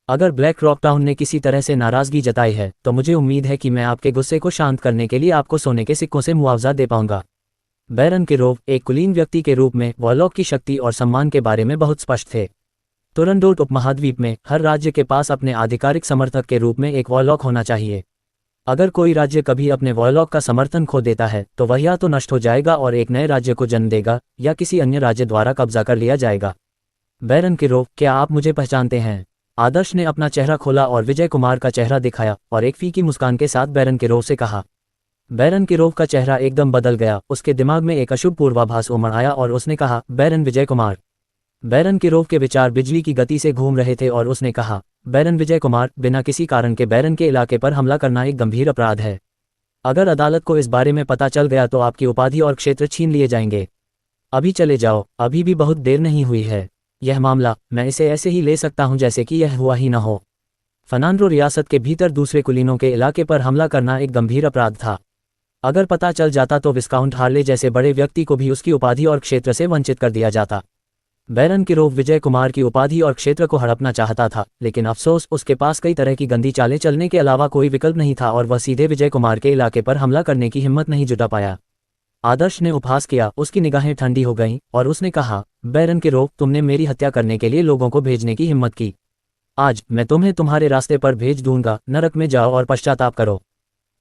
S1: अगर ब्लैक रॉक टाउन ने किसी तरह से नाराजगी जताई है तो मुझे उम्मीद है कि मैं आपके गुस्से को शांत करने के लिए आपको सोने के सिक्कों से मुआवजा दे पाऊंगा। बैरन किरोव एक कुलीन व्यक्ति के रूप में वॉरलॉक की शक्ति और सम्मान के बारे में बहुत स्पष्ट थे। तुरंडोट उपमहाद्वीप में हर राज्य के पास अपने आधिकारिक समर्थक के रूप में एक वॉरलॉक होना चाहिए। अगर कोई राज्य कभी अपने वॉरलॉक का समर्थन खो देता है तो वह या तो नष्ट हो जाएगा और एक नए राज्य को जन्म देगा या किसी अन्य राज्य द्वारा कब्जा कर लिया जाएगा। बैरन किरोव, क्या आप मुझे पहचानते हैं? आदर्श ने अपना चेहरा खोला और विजय कुमार का चेहरा दिखाया और एक फीकी मुस्कान के साथ बैरन किरोव से कहा। बैरन किरोव का चेहरा एकदम बदल गया। उसके दिमाग में एक अशुभ पूर्वाभास उमड़ आया और उसने कहा, बैरन विजय कुमार। बैरन किरोव के विचार बिजली की गति से घूम रहे थे और उसने कहा, बैरन विजय कुमार, बिना किसी कारण के बैरन के इलाके पर हमला करना एक गंभीर अपराध है। अगर अदालत को इस बारे में पता चल गया तो आपकी उपाधि और क्षेत्र छीन लिए जाएंगे। अभी चले जाओ, अभी भी बहुत देर नहीं हुई है। यह मामला, मैं इसे ऐसे ही ले सकता हूं जैसे कि यह हुआ ही न हो। फर्नांडो रियासत के भीतर दूसरे कुलीनों के इलाके पर हमला करना एक गंभीर अपराध था। अगर पता चल जाता तो विस्काउंट हार्ले जैसे बड़े व्यक्ति को भी उसकी उपाधि और क्षेत्र से वंचित कर दिया जाता। बैरन किरोव विजय कुमार की उपाधि और क्षेत्र को हड़पना चाहता था, लेकिन अफसोस उसके पास कई तरह की गंदी चालें चलने के अलावा कोई विकल्प नहीं था और वह सीधे विजय कुमार के इलाके पर हमला करने की हिम्मत नहीं जुटा पाया। आदर्श ने उपहास किया, उसकी निगाहें ठंडी हो गईं और उसने कहा, बैरन के रोग, तुमने मेरी हत्या करने के लिए लोगों को भेजने की हिम्मत की। आज मैं तुम्हें तुम्हारे रास्ते पर भेज दूंगा, नरक में जाओ और पश्चाताप करो।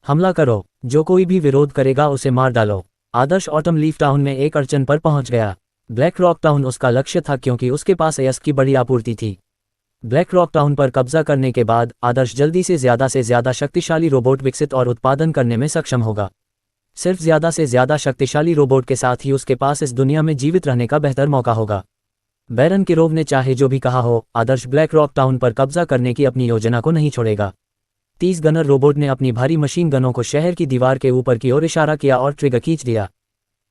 S1: हमला करो, जो कोई भी विरोध करेगा उसे मार डालो। आदर्श ऑटम लीफ टाउन में एक अड़चन पर पहुंच गया। ब्लैक रॉक टाउन उसका लक्ष्य था क्योंकि उसके पास अयस्क की बड़ी आपूर्ति थी। ब्लैक रॉक टाउन पर कब्जा करने के बाद आदर्श जल्दी से ज्यादा शक्तिशाली रोबोट विकसित और उत्पादन करने में सक्षम होगा। सिर्फ ज्यादा से ज्यादा शक्तिशाली रोबोट के साथ ही उसके पास इस दुनिया में जीवित रहने का बेहतर मौका होगा। बैरन किरोव ने चाहे जो भी कहा हो, आदर्श ब्लैक रॉक टाउन पर कब्जा करने की अपनी योजना को नहीं छोड़ेगा। 30 गनर रोबोट ने अपनी भारी मशीन गनों को शहर की दीवार के ऊपर की ओर इशारा किया और ट्रिगर खींच दिया।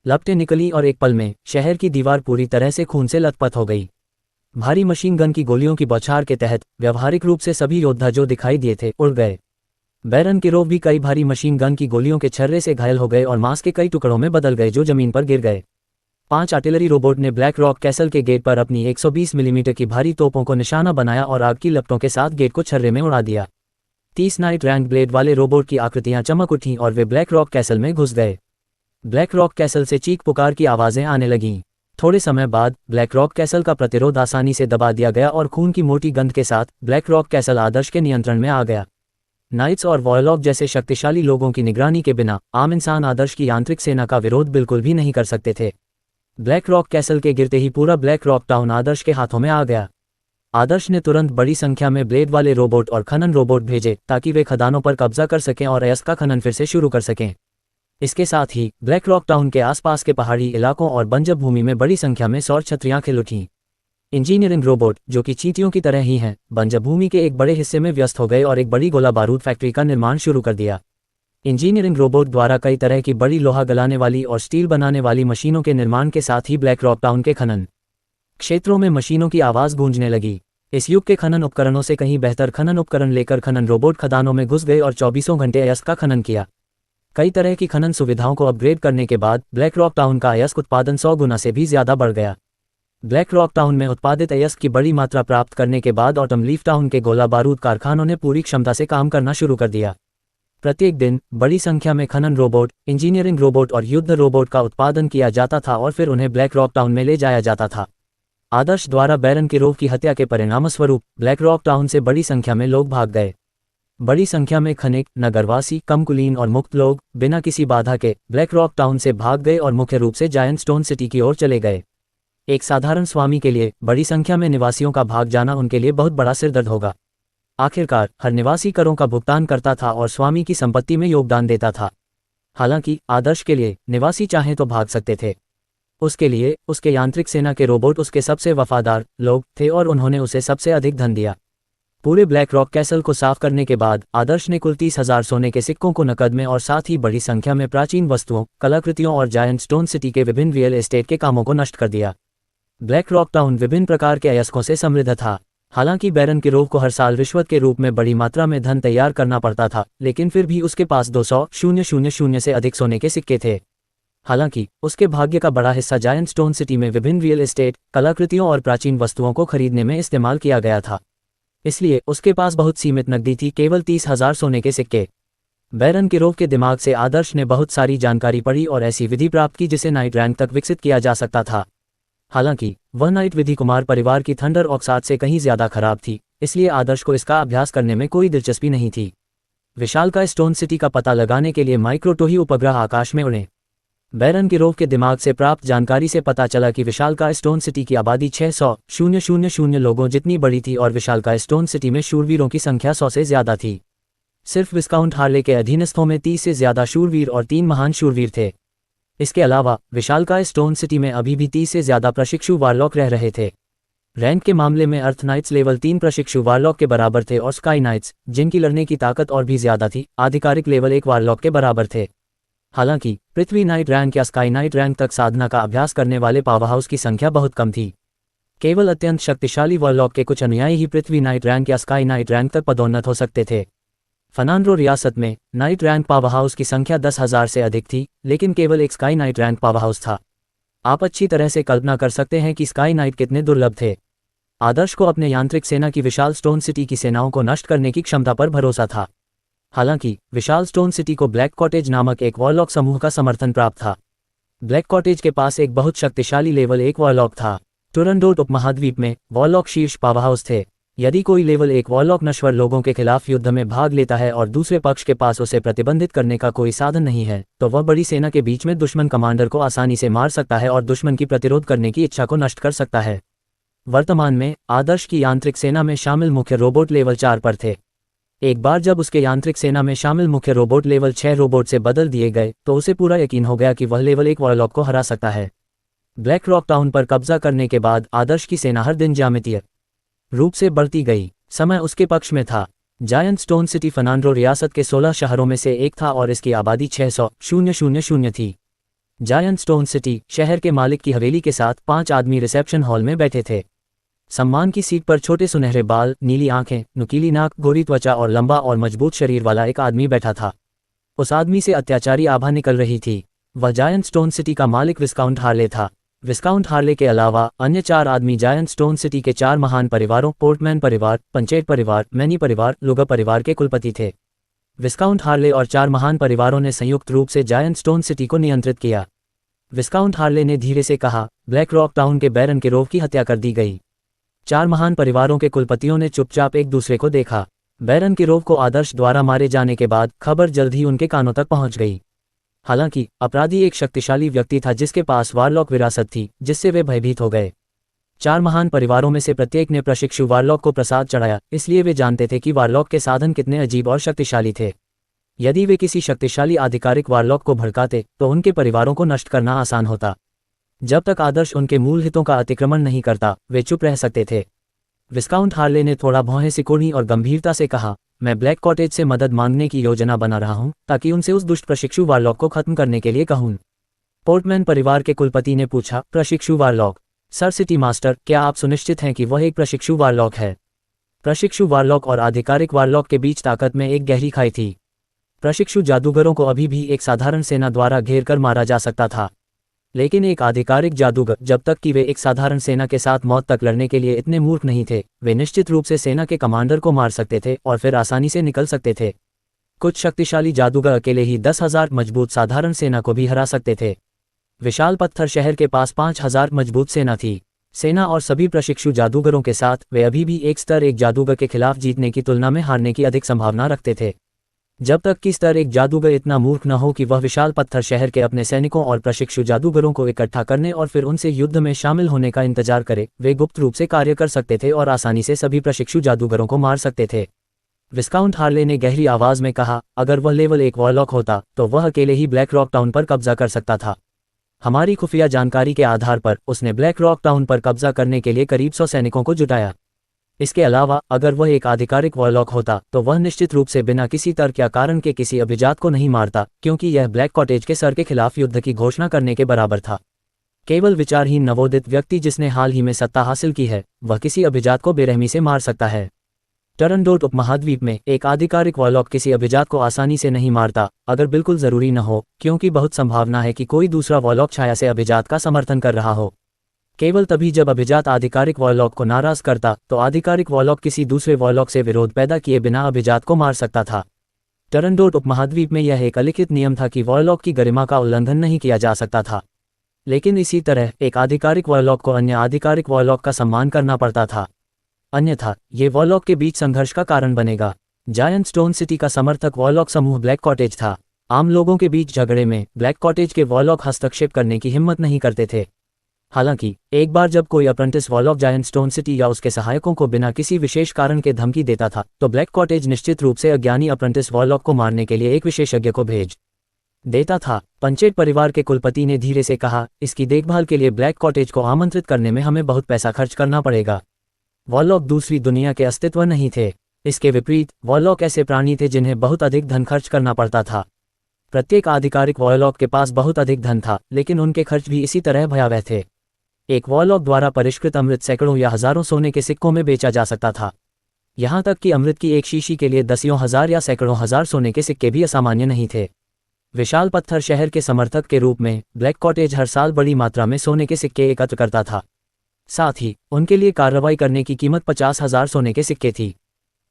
S1: लपटें निकली और एक पल में शहर की दीवार पूरी तरह से खून से लथपथ हो गई। भारी मशीन गन की गोलियों की बौछार के तहत व्यवहारिक रूप से सभी योद्धा जो दिखाई दिए थे उड़ गए। बैरन किरोव भी कई भारी मशीन गन की गोलियों के छर्रे से घायल हो गए और मांस के कई टुकड़ों में बदल गए जो जमीन पर गिर गए। 5 आर्टिलरी रोबोट ने ब्लैक रॉक कैसल के गेट पर अपनी 120 मिलीमीटर की भारी तोपों को निशाना बनाया और आग की लपटों के साथ गेट को छर्रे में उड़ा दिया। 30 नाइट रैंक ब्लेड वाले रोबोट की आकृतियां चमक उठीं और वे ब्लैक रॉक कैसल में घुस गए। ब्लैक रॉक कैसल से चीख पुकार की आवाजें आने लगीं। थोड़े समय बाद ब्लैक रॉक कैसल का प्रतिरोध आसानी से दबा दिया गया और खून की मोटी गंध के साथ ब्लैक रॉक कैसल आदर्श के नियंत्रण में आ गया। नाइट्स और वॉयलॉक जैसे शक्तिशाली लोगों की निगरानी के बिना आम इंसान आदर्श की यांत्रिक सेना का विरोध बिल्कुल भी नहीं कर सकते थे। ब्लैक रॉक कैसल के गिरते ही पूरा ब्लैक रॉक टाउन आदर्श के हाथों में आ गया। आदर्श ने तुरंत बड़ी संख्या में ब्लेड वाले रोबोट और खनन रोबोट भेजे ताकि वे खदानों पर कब्जा कर सकें और अयस्क का खनन फिर से शुरू कर सकें। इसके साथ ही ब्लैक रॉक टाउन के आसपास के पहाड़ी इलाकों और बंजर भूमि में बड़ी संख्या में सौर छतरियां खिल उठीं। इंजीनियरिंग रोबोट, जो कि चींटियों की तरह ही हैं, बंजर भूमि के एक बड़े हिस्से में व्यस्त हो गए और एक बड़ी गोला बारूद फैक्ट्री का निर्माण शुरू कर दिया। इंजीनियरिंग रोबोट द्वारा कई तरह की बड़ी लोहा गलाने वाली और स्टील बनाने वाली मशीनों के निर्माण के साथ ही ब्लैक रॉक टाउन के खनन क्षेत्रों में मशीनों की आवाज़ गूंजने लगी। इस युग के खनन उपकरणों से कहीं बेहतर खनन उपकरण लेकर खनन रोबोट खदानों में घुस गए और 24 घंटे अयस्क का खनन किया। कई तरह की खनन सुविधाओं को अपग्रेड करने के बाद ब्लैक रॉक टाउन का अयस्क उत्पादन 100 गुना से भी ज्यादा बढ़ गया। ब्लैक रॉक टाउन में उत्पादित अयस्क की बड़ी मात्रा प्राप्त करने के बाद ऑटम लीफ टाउन के गोला बारूद कारखानों ने पूरी क्षमता से काम करना शुरू कर दिया। प्रत्येक दिन बड़ी संख्या में खनन रोबोट, इंजीनियरिंग रोबोट और युद्ध रोबोट का उत्पादन किया जाता था और फिर उन्हें ब्लैक रॉक टाउन में ले जाया जाता था। आदर्श द्वारा बैरन किरोव की हत्या के परिणामस्वरूप ब्लैक रॉक टाउन से बड़ी संख्या में लोग भाग गए। बड़ी संख्या में खनिक, नगरवासी, कम कुलीन और मुक्त लोग बिना किसी बाधा के ब्लैक रॉक टाउन से भाग गए और मुख्य रूप से जायंट स्टोन सिटी की ओर चले गए। एक साधारण स्वामी के लिए बड़ी संख्या में निवासियों का भाग जाना उनके लिए बहुत बड़ा सिरदर्द होगा। आखिरकार हर निवासी करों का भुगतान करता था और स्वामी की संपत्ति में योगदान देता था। हालांकि आदर्श के लिए निवासी चाहें तो भाग सकते थे। उसके लिए उसके यांत्रिक सेना के रोबोट उसके सबसे वफादार लोग थे और उन्होंने उसे सबसे अधिक धन दिया। पूरे ब्लैक रॉक कैसल को साफ करने के बाद आदर्श ने कुल 30,000 सोने के सिक्कों को नकद में और साथ ही बड़ी संख्या में प्राचीन वस्तुओं, कलाकृतियों और जायंट स्टोन सिटी के विभिन्न रियल एस्टेट के कामों को नष्ट कर दिया। ब्लैक रॉक टाउन विभिन्न प्रकार के अयस्कों से समृद्ध था। हालांकि बैरन किरोव को हर साल रिश्वत के रूप में बड़ी मात्रा में धन तैयार करना पड़ता था, लेकिन फिर भी उसके पास 200,000 से अधिक सोने के सिक्के थे। हालांकि उसके भाग्य का बड़ा हिस्सा जायंट स्टोन सिटी में विभिन्न रियल एस्टेट, कलाकृतियों और प्राचीन वस्तुओं को खरीदने में इस्तेमाल किया गया था। इसलिए उसके पास बहुत सीमित नकदी थी, केवल 30,000 सोने के सिक्के। बैरन किरोव के दिमाग से आदर्श ने बहुत सारी जानकारी पढ़ी और ऐसी विधि प्राप्त की जिसे नाइट रैंक तक विकसित किया जा सकता था। हालांकि वह नाइट विधि कुमार परिवार की थंडर ऑक्साइड से कहीं ज्यादा खराब थी, इसलिए आदर्श को इसका अभ्यास करने में कोई दिलचस्पी नहीं थी। विशालकाय स्टोन सिटी का पता लगाने के लिए माइक्रोटोही उपग्रह आकाश में उड़े। बैरन किरोव के दिमाग से प्राप्त जानकारी से पता चला कि विशालकाय स्टोन सिटी की आबादी 600,000 लोगों जितनी बड़ी थी और विशालकाय स्टोन सिटी में शूरवीरों की संख्या 100 से ज्यादा थी। सिर्फ विस्काउंट हार्ले के अधीनस्थों में 30 से ज्यादा शूरवीर और 3 महान शूरवीर थे। इसके अलावा विशालकाय स्टोन सिटी में अभी भी 30 से ज्यादा प्रशिक्षु वारलॉक रह रहे थे। रैंक के मामले में अर्थ नाइट्स लेवल 3 प्रशिक्षु वारलॉक के बराबर थे और स्काई नाइट्स, जिनकी लड़ने की ताकत और भी ज्यादा थी, आधिकारिक लेवल 1 वारलॉक के बराबर थे। हालांकि पृथ्वी नाइट रैंक या स्काई नाइट रैंक तक साधना का अभ्यास करने वाले पावरहाउस की संख्या बहुत कम थी। केवल अत्यंत शक्तिशाली वारलॉक के कुछ अनुयायी ही पृथ्वी नाइट रैंक या स्काई नाइट रैंक तक पदोन्नत हो सकते थे। फर्नांडो रियासत में नाइट रैंक पावरहाउस की संख्या 10,000 से अधिक थी, लेकिन केवल एक स्काई नाइट रैंक पावरहाउस था। आप अच्छी तरह से कल्पना कर सकते हैं कि स्काई नाइट कितने दुर्लभ थे। आदर्श को अपने यांत्रिक सेना की विशाल स्टोन सिटी की सेनाओं को नष्ट करने की क्षमता पर भरोसा था। हालांकि विशाल स्टोन सिटी को ब्लैक कॉटेज नामक एक वॉरलॉक समूह का समर्थन प्राप्त था। ब्लैक कॉटेज के पास एक बहुत शक्तिशाली लेवल 1 वॉरलॉक था। टुरंडोट उपमहाद्वीप में वॉरलॉक शीर्ष पावरहाउस थे। यदि कोई लेवल 1 वॉरलॉक नश्वर लोगों के खिलाफ युद्ध में भाग लेता है और दूसरे पक्ष के पास उसे प्रतिबंधित करने का कोई साधन नहीं है, तो वह बड़ी सेना के बीच में दुश्मन कमांडर को आसानी से मार सकता है और दुश्मन की प्रतिरोध करने की इच्छा को नष्ट कर सकता है। वर्तमान में आदर्श की यांत्रिक सेना में शामिल मुख्य रोबोट लेवल 4 पर थे। एक बार जब उसके यांत्रिक सेना में शामिल मुख्य रोबोट लेवल 6 रोबोट से बदल दिए गए तो उसे पूरा यकीन हो गया कि वह लेवल 1 वॉरलॉक को हरा सकता है। ब्लैक रॉक टाउन पर कब्जा करने के बाद आदर्श की सेना हर दिन ज्यामितीय रूप से बढ़ती गई। समय उसके पक्ष में था। जायंट स्टोन सिटी फर्नांडो रियासत के 16 शहरों में से एक था और इसकी आबादी 600,000 थी। जायंट स्टोन सिटी शहर के मालिक की हवेली के साथ 5 आदमी रिसेप्शन हॉल में बैठे थे। सम्मान की सीट पर छोटे सुनहरे बाल, नीली आंखें, नुकीली नाक, गोरी त्वचा और लंबा और मजबूत शरीर वाला एक आदमी बैठा था। उस आदमी से अत्याचारी आभा निकल रही थी। वह जायंट स्टोन सिटी का मालिक विस्काउंट हार्ले था। विस्काउंट हार्ले के अलावा अन्य 4 आदमी जायंट स्टोन सिटी के 4 महान परिवारों पोर्टमैन परिवार, पंचेट परिवार, मैनी परिवार, लुगा परिवार के कुलपति थे। विस्काउंट हार्ले और 4 महान परिवारों ने संयुक्त रूप से जायंट स्टोन सिटी को नियंत्रित किया। विस्काउंट हार्ले ने धीरे से कहा, ब्लैक रॉक टाउन के बैरन के रोव की हत्या कर दी गई। 4 महान परिवारों के कुलपतियों ने चुपचाप एक दूसरे को देखा। बैरन किरोव को आदर्श द्वारा मारे जाने के बाद खबर जल्द ही उनके कानों तक पहुंच गई। हालांकि अपराधी एक शक्तिशाली व्यक्ति था जिसके पास वारलॉक विरासत थी, जिससे वे भयभीत हो गए। 4 महान परिवारों में से प्रत्येक ने प्रशिक्षु वारलॉक को प्रसाद चढ़ाया, इसलिए वे जानते थे कि वारलॉक के साधन कितने अजीब और शक्तिशाली थे। यदि वे किसी शक्तिशाली आधिकारिक वारलॉक को भड़काते तो उनके परिवारों को नष्ट करना आसान होता। जब तक आदर्श उनके मूल हितों का अतिक्रमण नहीं करता, वे चुप रह सकते थे। विस्काउंट हार्ले ने थोड़ा भौहें सिकोड़ी और गंभीरता से कहा, मैं ब्लैक कॉटेज से मदद मांगने की योजना बना रहा हूं ताकि उनसे उस दुष्ट प्रशिक्षु वारलॉक को खत्म करने के लिए कहूं। पोर्टमैन परिवार के कुलपति ने पूछा, प्रशिक्षु वारलॉक? सर सिटी मास्टर, क्या आप सुनिश्चित हैं कि वह एक प्रशिक्षु वारलॉक है? प्रशिक्षु वारलॉक और आधिकारिक वारलॉक के बीच ताकत में एक गहरी खाई थी। प्रशिक्षु जादूगरों को अभी भी एक साधारण सेना द्वारा घेर कर मारा जा सकता था, लेकिन एक आधिकारिक जादूगर, जब तक कि वे एक साधारण सेना के साथ मौत तक लड़ने के लिए इतने मूर्ख नहीं थे, वे निश्चित रूप से सेना के कमांडर को मार सकते थे और फिर आसानी से निकल सकते थे। कुछ शक्तिशाली जादूगर अकेले ही 10,000 मजबूत साधारण सेना को भी हरा सकते थे। विशाल पत्थर शहर के पास 5,000 मजबूत सेना थी। सेना और सभी प्रशिक्षु जादूगरों के साथ वे अभी भी एक स्तर 1 जादूगर के खिलाफ जीतने की तुलना में हारने की अधिक संभावना रखते थे। जब तक कि स्तर 1 जादूगर इतना मूर्ख न हो कि वह विशाल पत्थर शहर के अपने सैनिकों और प्रशिक्षु जादूगरों को इकट्ठा करने और फिर उनसे युद्ध में शामिल होने का इंतजार करे, वे गुप्त रूप से कार्य कर सकते थे और आसानी से सभी प्रशिक्षु जादूगरों को मार सकते थे। विस्काउंट हार्ले ने गहरी आवाज में कहा, अगर वह लेवल 1 वॉरलॉक होता तो वह अकेले ही ब्लैक रॉक टाउन पर कब्जा कर सकता था। हमारी खुफिया जानकारी के आधार पर उसने ब्लैक रॉक टाउन पर कब्जा करने के लिए करीब 100 सैनिकों को जुटाया। इसके अलावा अगर वह एक आधिकारिक वॉरलॉक होता तो वह निश्चित रूप से बिना किसी तर्क या कारण के किसी अभिजात को नहीं मारता, क्योंकि यह ब्लैक कॉटेज के सर के खिलाफ युद्ध की घोषणा करने के बराबर था। केवल विचारहीन नवोदित व्यक्ति जिसने हाल ही में सत्ता हासिल की है, वह किसी अभिजात को बेरहमी से मार सकता है। टरनडोट उपमहाद्वीप में एक आधिकारिक वॉरलॉक किसी अभिजात को आसानी से नहीं मारता, अगर बिल्कुल जरूरी न हो, क्योंकि बहुत संभावना है कि कोई दूसरा वॉरलॉक छाया से अभिजात का समर्थन कर रहा हो। केवल तभी जब अभिजात आधिकारिक वॉरलॉक को नाराज करता तो आधिकारिक वॉरलॉक किसी दूसरे वॉरलॉक से विरोध पैदा किए बिना अभिजात को मार सकता था। टरनडोट उपमहाद्वीप में यह एक अलिखित नियम था कि वॉरलॉक की गरिमा का उल्लंघन नहीं किया जा सकता था, लेकिन इसी तरह एक आधिकारिक वॉरलॉक को अन्य आधिकारिक वॉरलॉक का सम्मान करना पड़ता था, अन्यथा ये वॉरलॉक के बीच संघर्ष का कारण बनेगा। जायंट स्टोन सिटी का समर्थक वॉरलॉक समूह ब्लैक कॉटेज था। आम लोगों के बीच झगड़े में ब्लैक कॉटेज के वॉरलॉक हस्तक्षेप करने की हिम्मत नहीं करते थे। हालांकि एक बार जब कोई apprentice warlock giant stone city या उसके सहायकों को बिना किसी विशेष कारण के धमकी देता था तो ब्लैक कॉटेज निश्चित रूप से अज्ञानी अप्रेंटिस वॉरलॉक को मारने के लिए एक विशेषज्ञ को भेज देता था। पंचेट परिवार के कुलपति ने धीरे से कहा, इसकी देखभाल के लिए ब्लैक कॉटेज को आमंत्रित करने में हमें बहुत पैसा खर्च करना पड़ेगा। वॉरलॉक दूसरी दुनिया के अस्तित्व नहीं थे। इसके विपरीत वॉरलॉक ऐसे प्राणी थे जिन्हें बहुत अधिक धन खर्च करना पड़ता था। प्रत्येक आधिकारिक वॉरलॉक के पास बहुत अधिक धन था, लेकिन उनके खर्च भी इसी तरह भयावह थे। एक वॉरलॉक द्वारा परिष्कृत अमृत सैकड़ों या हजारों सोने के सिक्कों में बेचा जा सकता था। यहां तक कि अमृत की एक शीशी के लिए दसियों हजार या सैकड़ों हजार सोने के सिक्के भी असामान्य नहीं थे। विशाल पत्थर शहर के समर्थक के रूप में ब्लैक कॉटेज हर साल बड़ी मात्रा में सोने के सिक्के एकत्र करता था। साथ ही उनके लिए कार्रवाई करने की कीमत 50,000 सोने के सिक्के थी।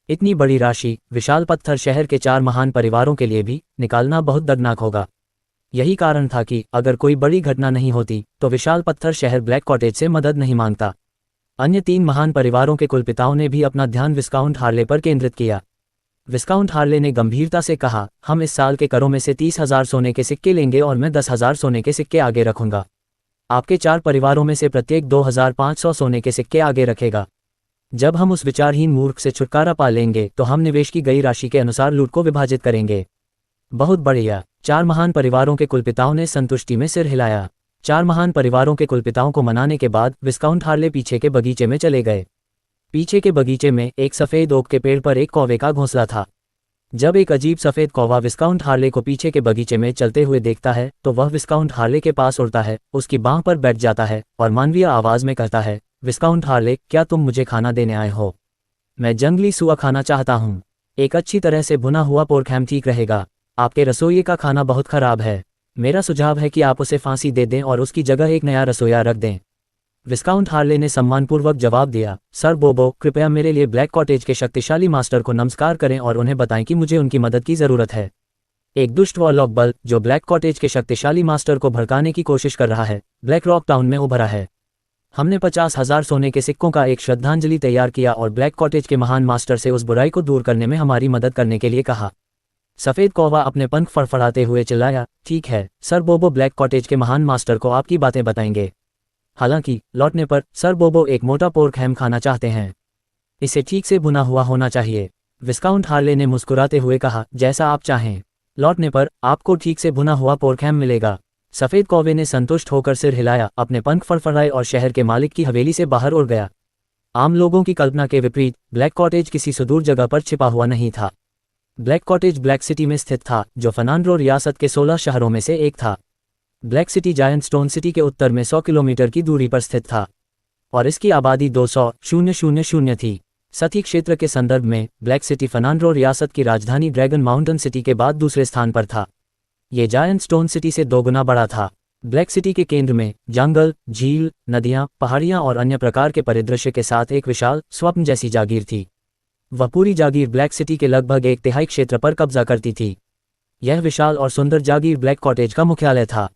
S1: इतनी बड़ी राशि विशाल पत्थर शहर के 4 महान परिवारों के लिए भी निकालना बहुत दर्दनाक होगा। यही कारण था कि अगर कोई बड़ी घटना नहीं होती तो विशाल पत्थर शहर ब्लैक कॉटेज से मदद नहीं मांगता। अन्य 3 महान परिवारों के कुलपिताओं ने भी अपना ध्यान विस्काउंट हार्ले पर केंद्रित किया। विस्काउंट हार्ले ने गंभीरता से कहा, हम इस साल के करों में से 30,000 सोने के सिक्के लेंगे और मैं 10,000 सोने के सिक्के आगे रखूंगा। आपके 4 परिवारों में से प्रत्येक 2,500 सोने के सिक्के आगे रखेगा। जब हम उस विचारहीन मूर्ख से छुटकारा पा लेंगे तो हम निवेश की गई राशि के अनुसार लूट को विभाजित करेंगे। बहुत बढ़िया। 4 महान परिवारों के कुलपिताओं ने संतुष्टि में सिर हिलाया। 4 महान परिवारों के कुलपिताओं को मनाने के बाद विस्काउंट हार्ले पीछे के बगीचे में चले गए। पीछे के बगीचे में एक सफ़ेद ओक के पेड़ पर एक कौवे का घोंसला था। जब एक अजीब सफ़ेद कौवा विस्काउंट हार्ले को पीछे के बगीचे में चलते हुए देखता है तो वह विस्काउंट हार्ले के पास उड़ता है, उसकी बांह पर बैठ जाता है और मानवीय आवाज़ में कहता है, विस्काउंट हार्ले, क्या तुम मुझे खाना देने आए हो? मैं जंगली सुअर खाना चाहता हूँ। एक अच्छी तरह से भुना हुआ पोर्क हैम ठीक रहेगा। आपके रसोइये का खाना बहुत खराब है। मेरा सुझाव है कि आप उसे फांसी दे दें और उसकी जगह एक नया रसोइया रख दें। विस्काउंट हार्ले ने सम्मानपूर्वक जवाब दिया, सर बोबो, कृपया मेरे लिए ब्लैक कॉटेज के शक्तिशाली मास्टर को नमस्कार करें और उन्हें बताएं कि मुझे उनकी मदद की ज़रूरत है। एक दुष्ट वॉरलॉक बल जो ब्लैक कॉटेज के शक्तिशाली मास्टर को भड़काने की कोशिश कर रहा है, ब्लैक रॉक टाउन में उभरा है। हमने 50,000 सोने के सिक्कों का एक श्रद्धांजलि तैयार किया और ब्लैक कॉटेज के महान मास्टर से उस बुराई को दूर करने में हमारी मदद करने के लिए कहा। सफ़ेद कौवा अपने पंख फड़फड़ाते हुए चिल्लाया, ठीक है सर बोबो, ब्लैक कॉटेज के महान मास्टर को आपकी बातें बताएंगे। हालांकि लौटने पर सर बोबो एक मोटा पोर्क हैम खाना चाहते हैं। इसे ठीक से भुना हुआ होना चाहिए। विस्काउंट हार्ले ने मुस्कुराते हुए कहा, जैसा आप चाहें। लौटने पर आपको ठीक से भुना हुआ पोर्क हैम मिलेगा। सफ़ेद कौवे ने संतुष्ट होकर सिर हिलाया, अपने पंख फड़फड़ाए और शहर के मालिक की हवेली से बाहर उड़ गया। आम लोगों की कल्पना के विपरीत ब्लैक कॉटेज किसी सुदूर जगह पर छिपा हुआ नहीं था। ब्लैक कॉटेज ब्लैक सिटी में स्थित था, जो फर्नांडो रियासत के 16 शहरों में से एक था। Black city giant stone city के उत्तर में 100 किलोमीटर की दूरी पर स्थित था और इसकी आबादी 200,000 थी। सतही क्षेत्र के संदर्भ में ब्लैक सिटी फर्नांडो रियासत की राजधानी ड्रैगन माउंटेन सिटी के बाद दूसरे स्थान पर था। ये जायंट स्टोन सिटी से 2 गुना बड़ा था। ब्लैक सिटी के केंद्र में जंगल, झील, नदियां, पहाड़ियां और अन्य प्रकार के परिदृश्य के साथ एक विशाल स्वप्न जैसी जागीर थी। वह पूरी जागीर ब्लैक सिटी के लगभग 1/3 क्षेत्र पर कब्जा करती थी। यह विशाल और सुंदर जागीर ब्लैक कॉटेज का मुख्यालय था।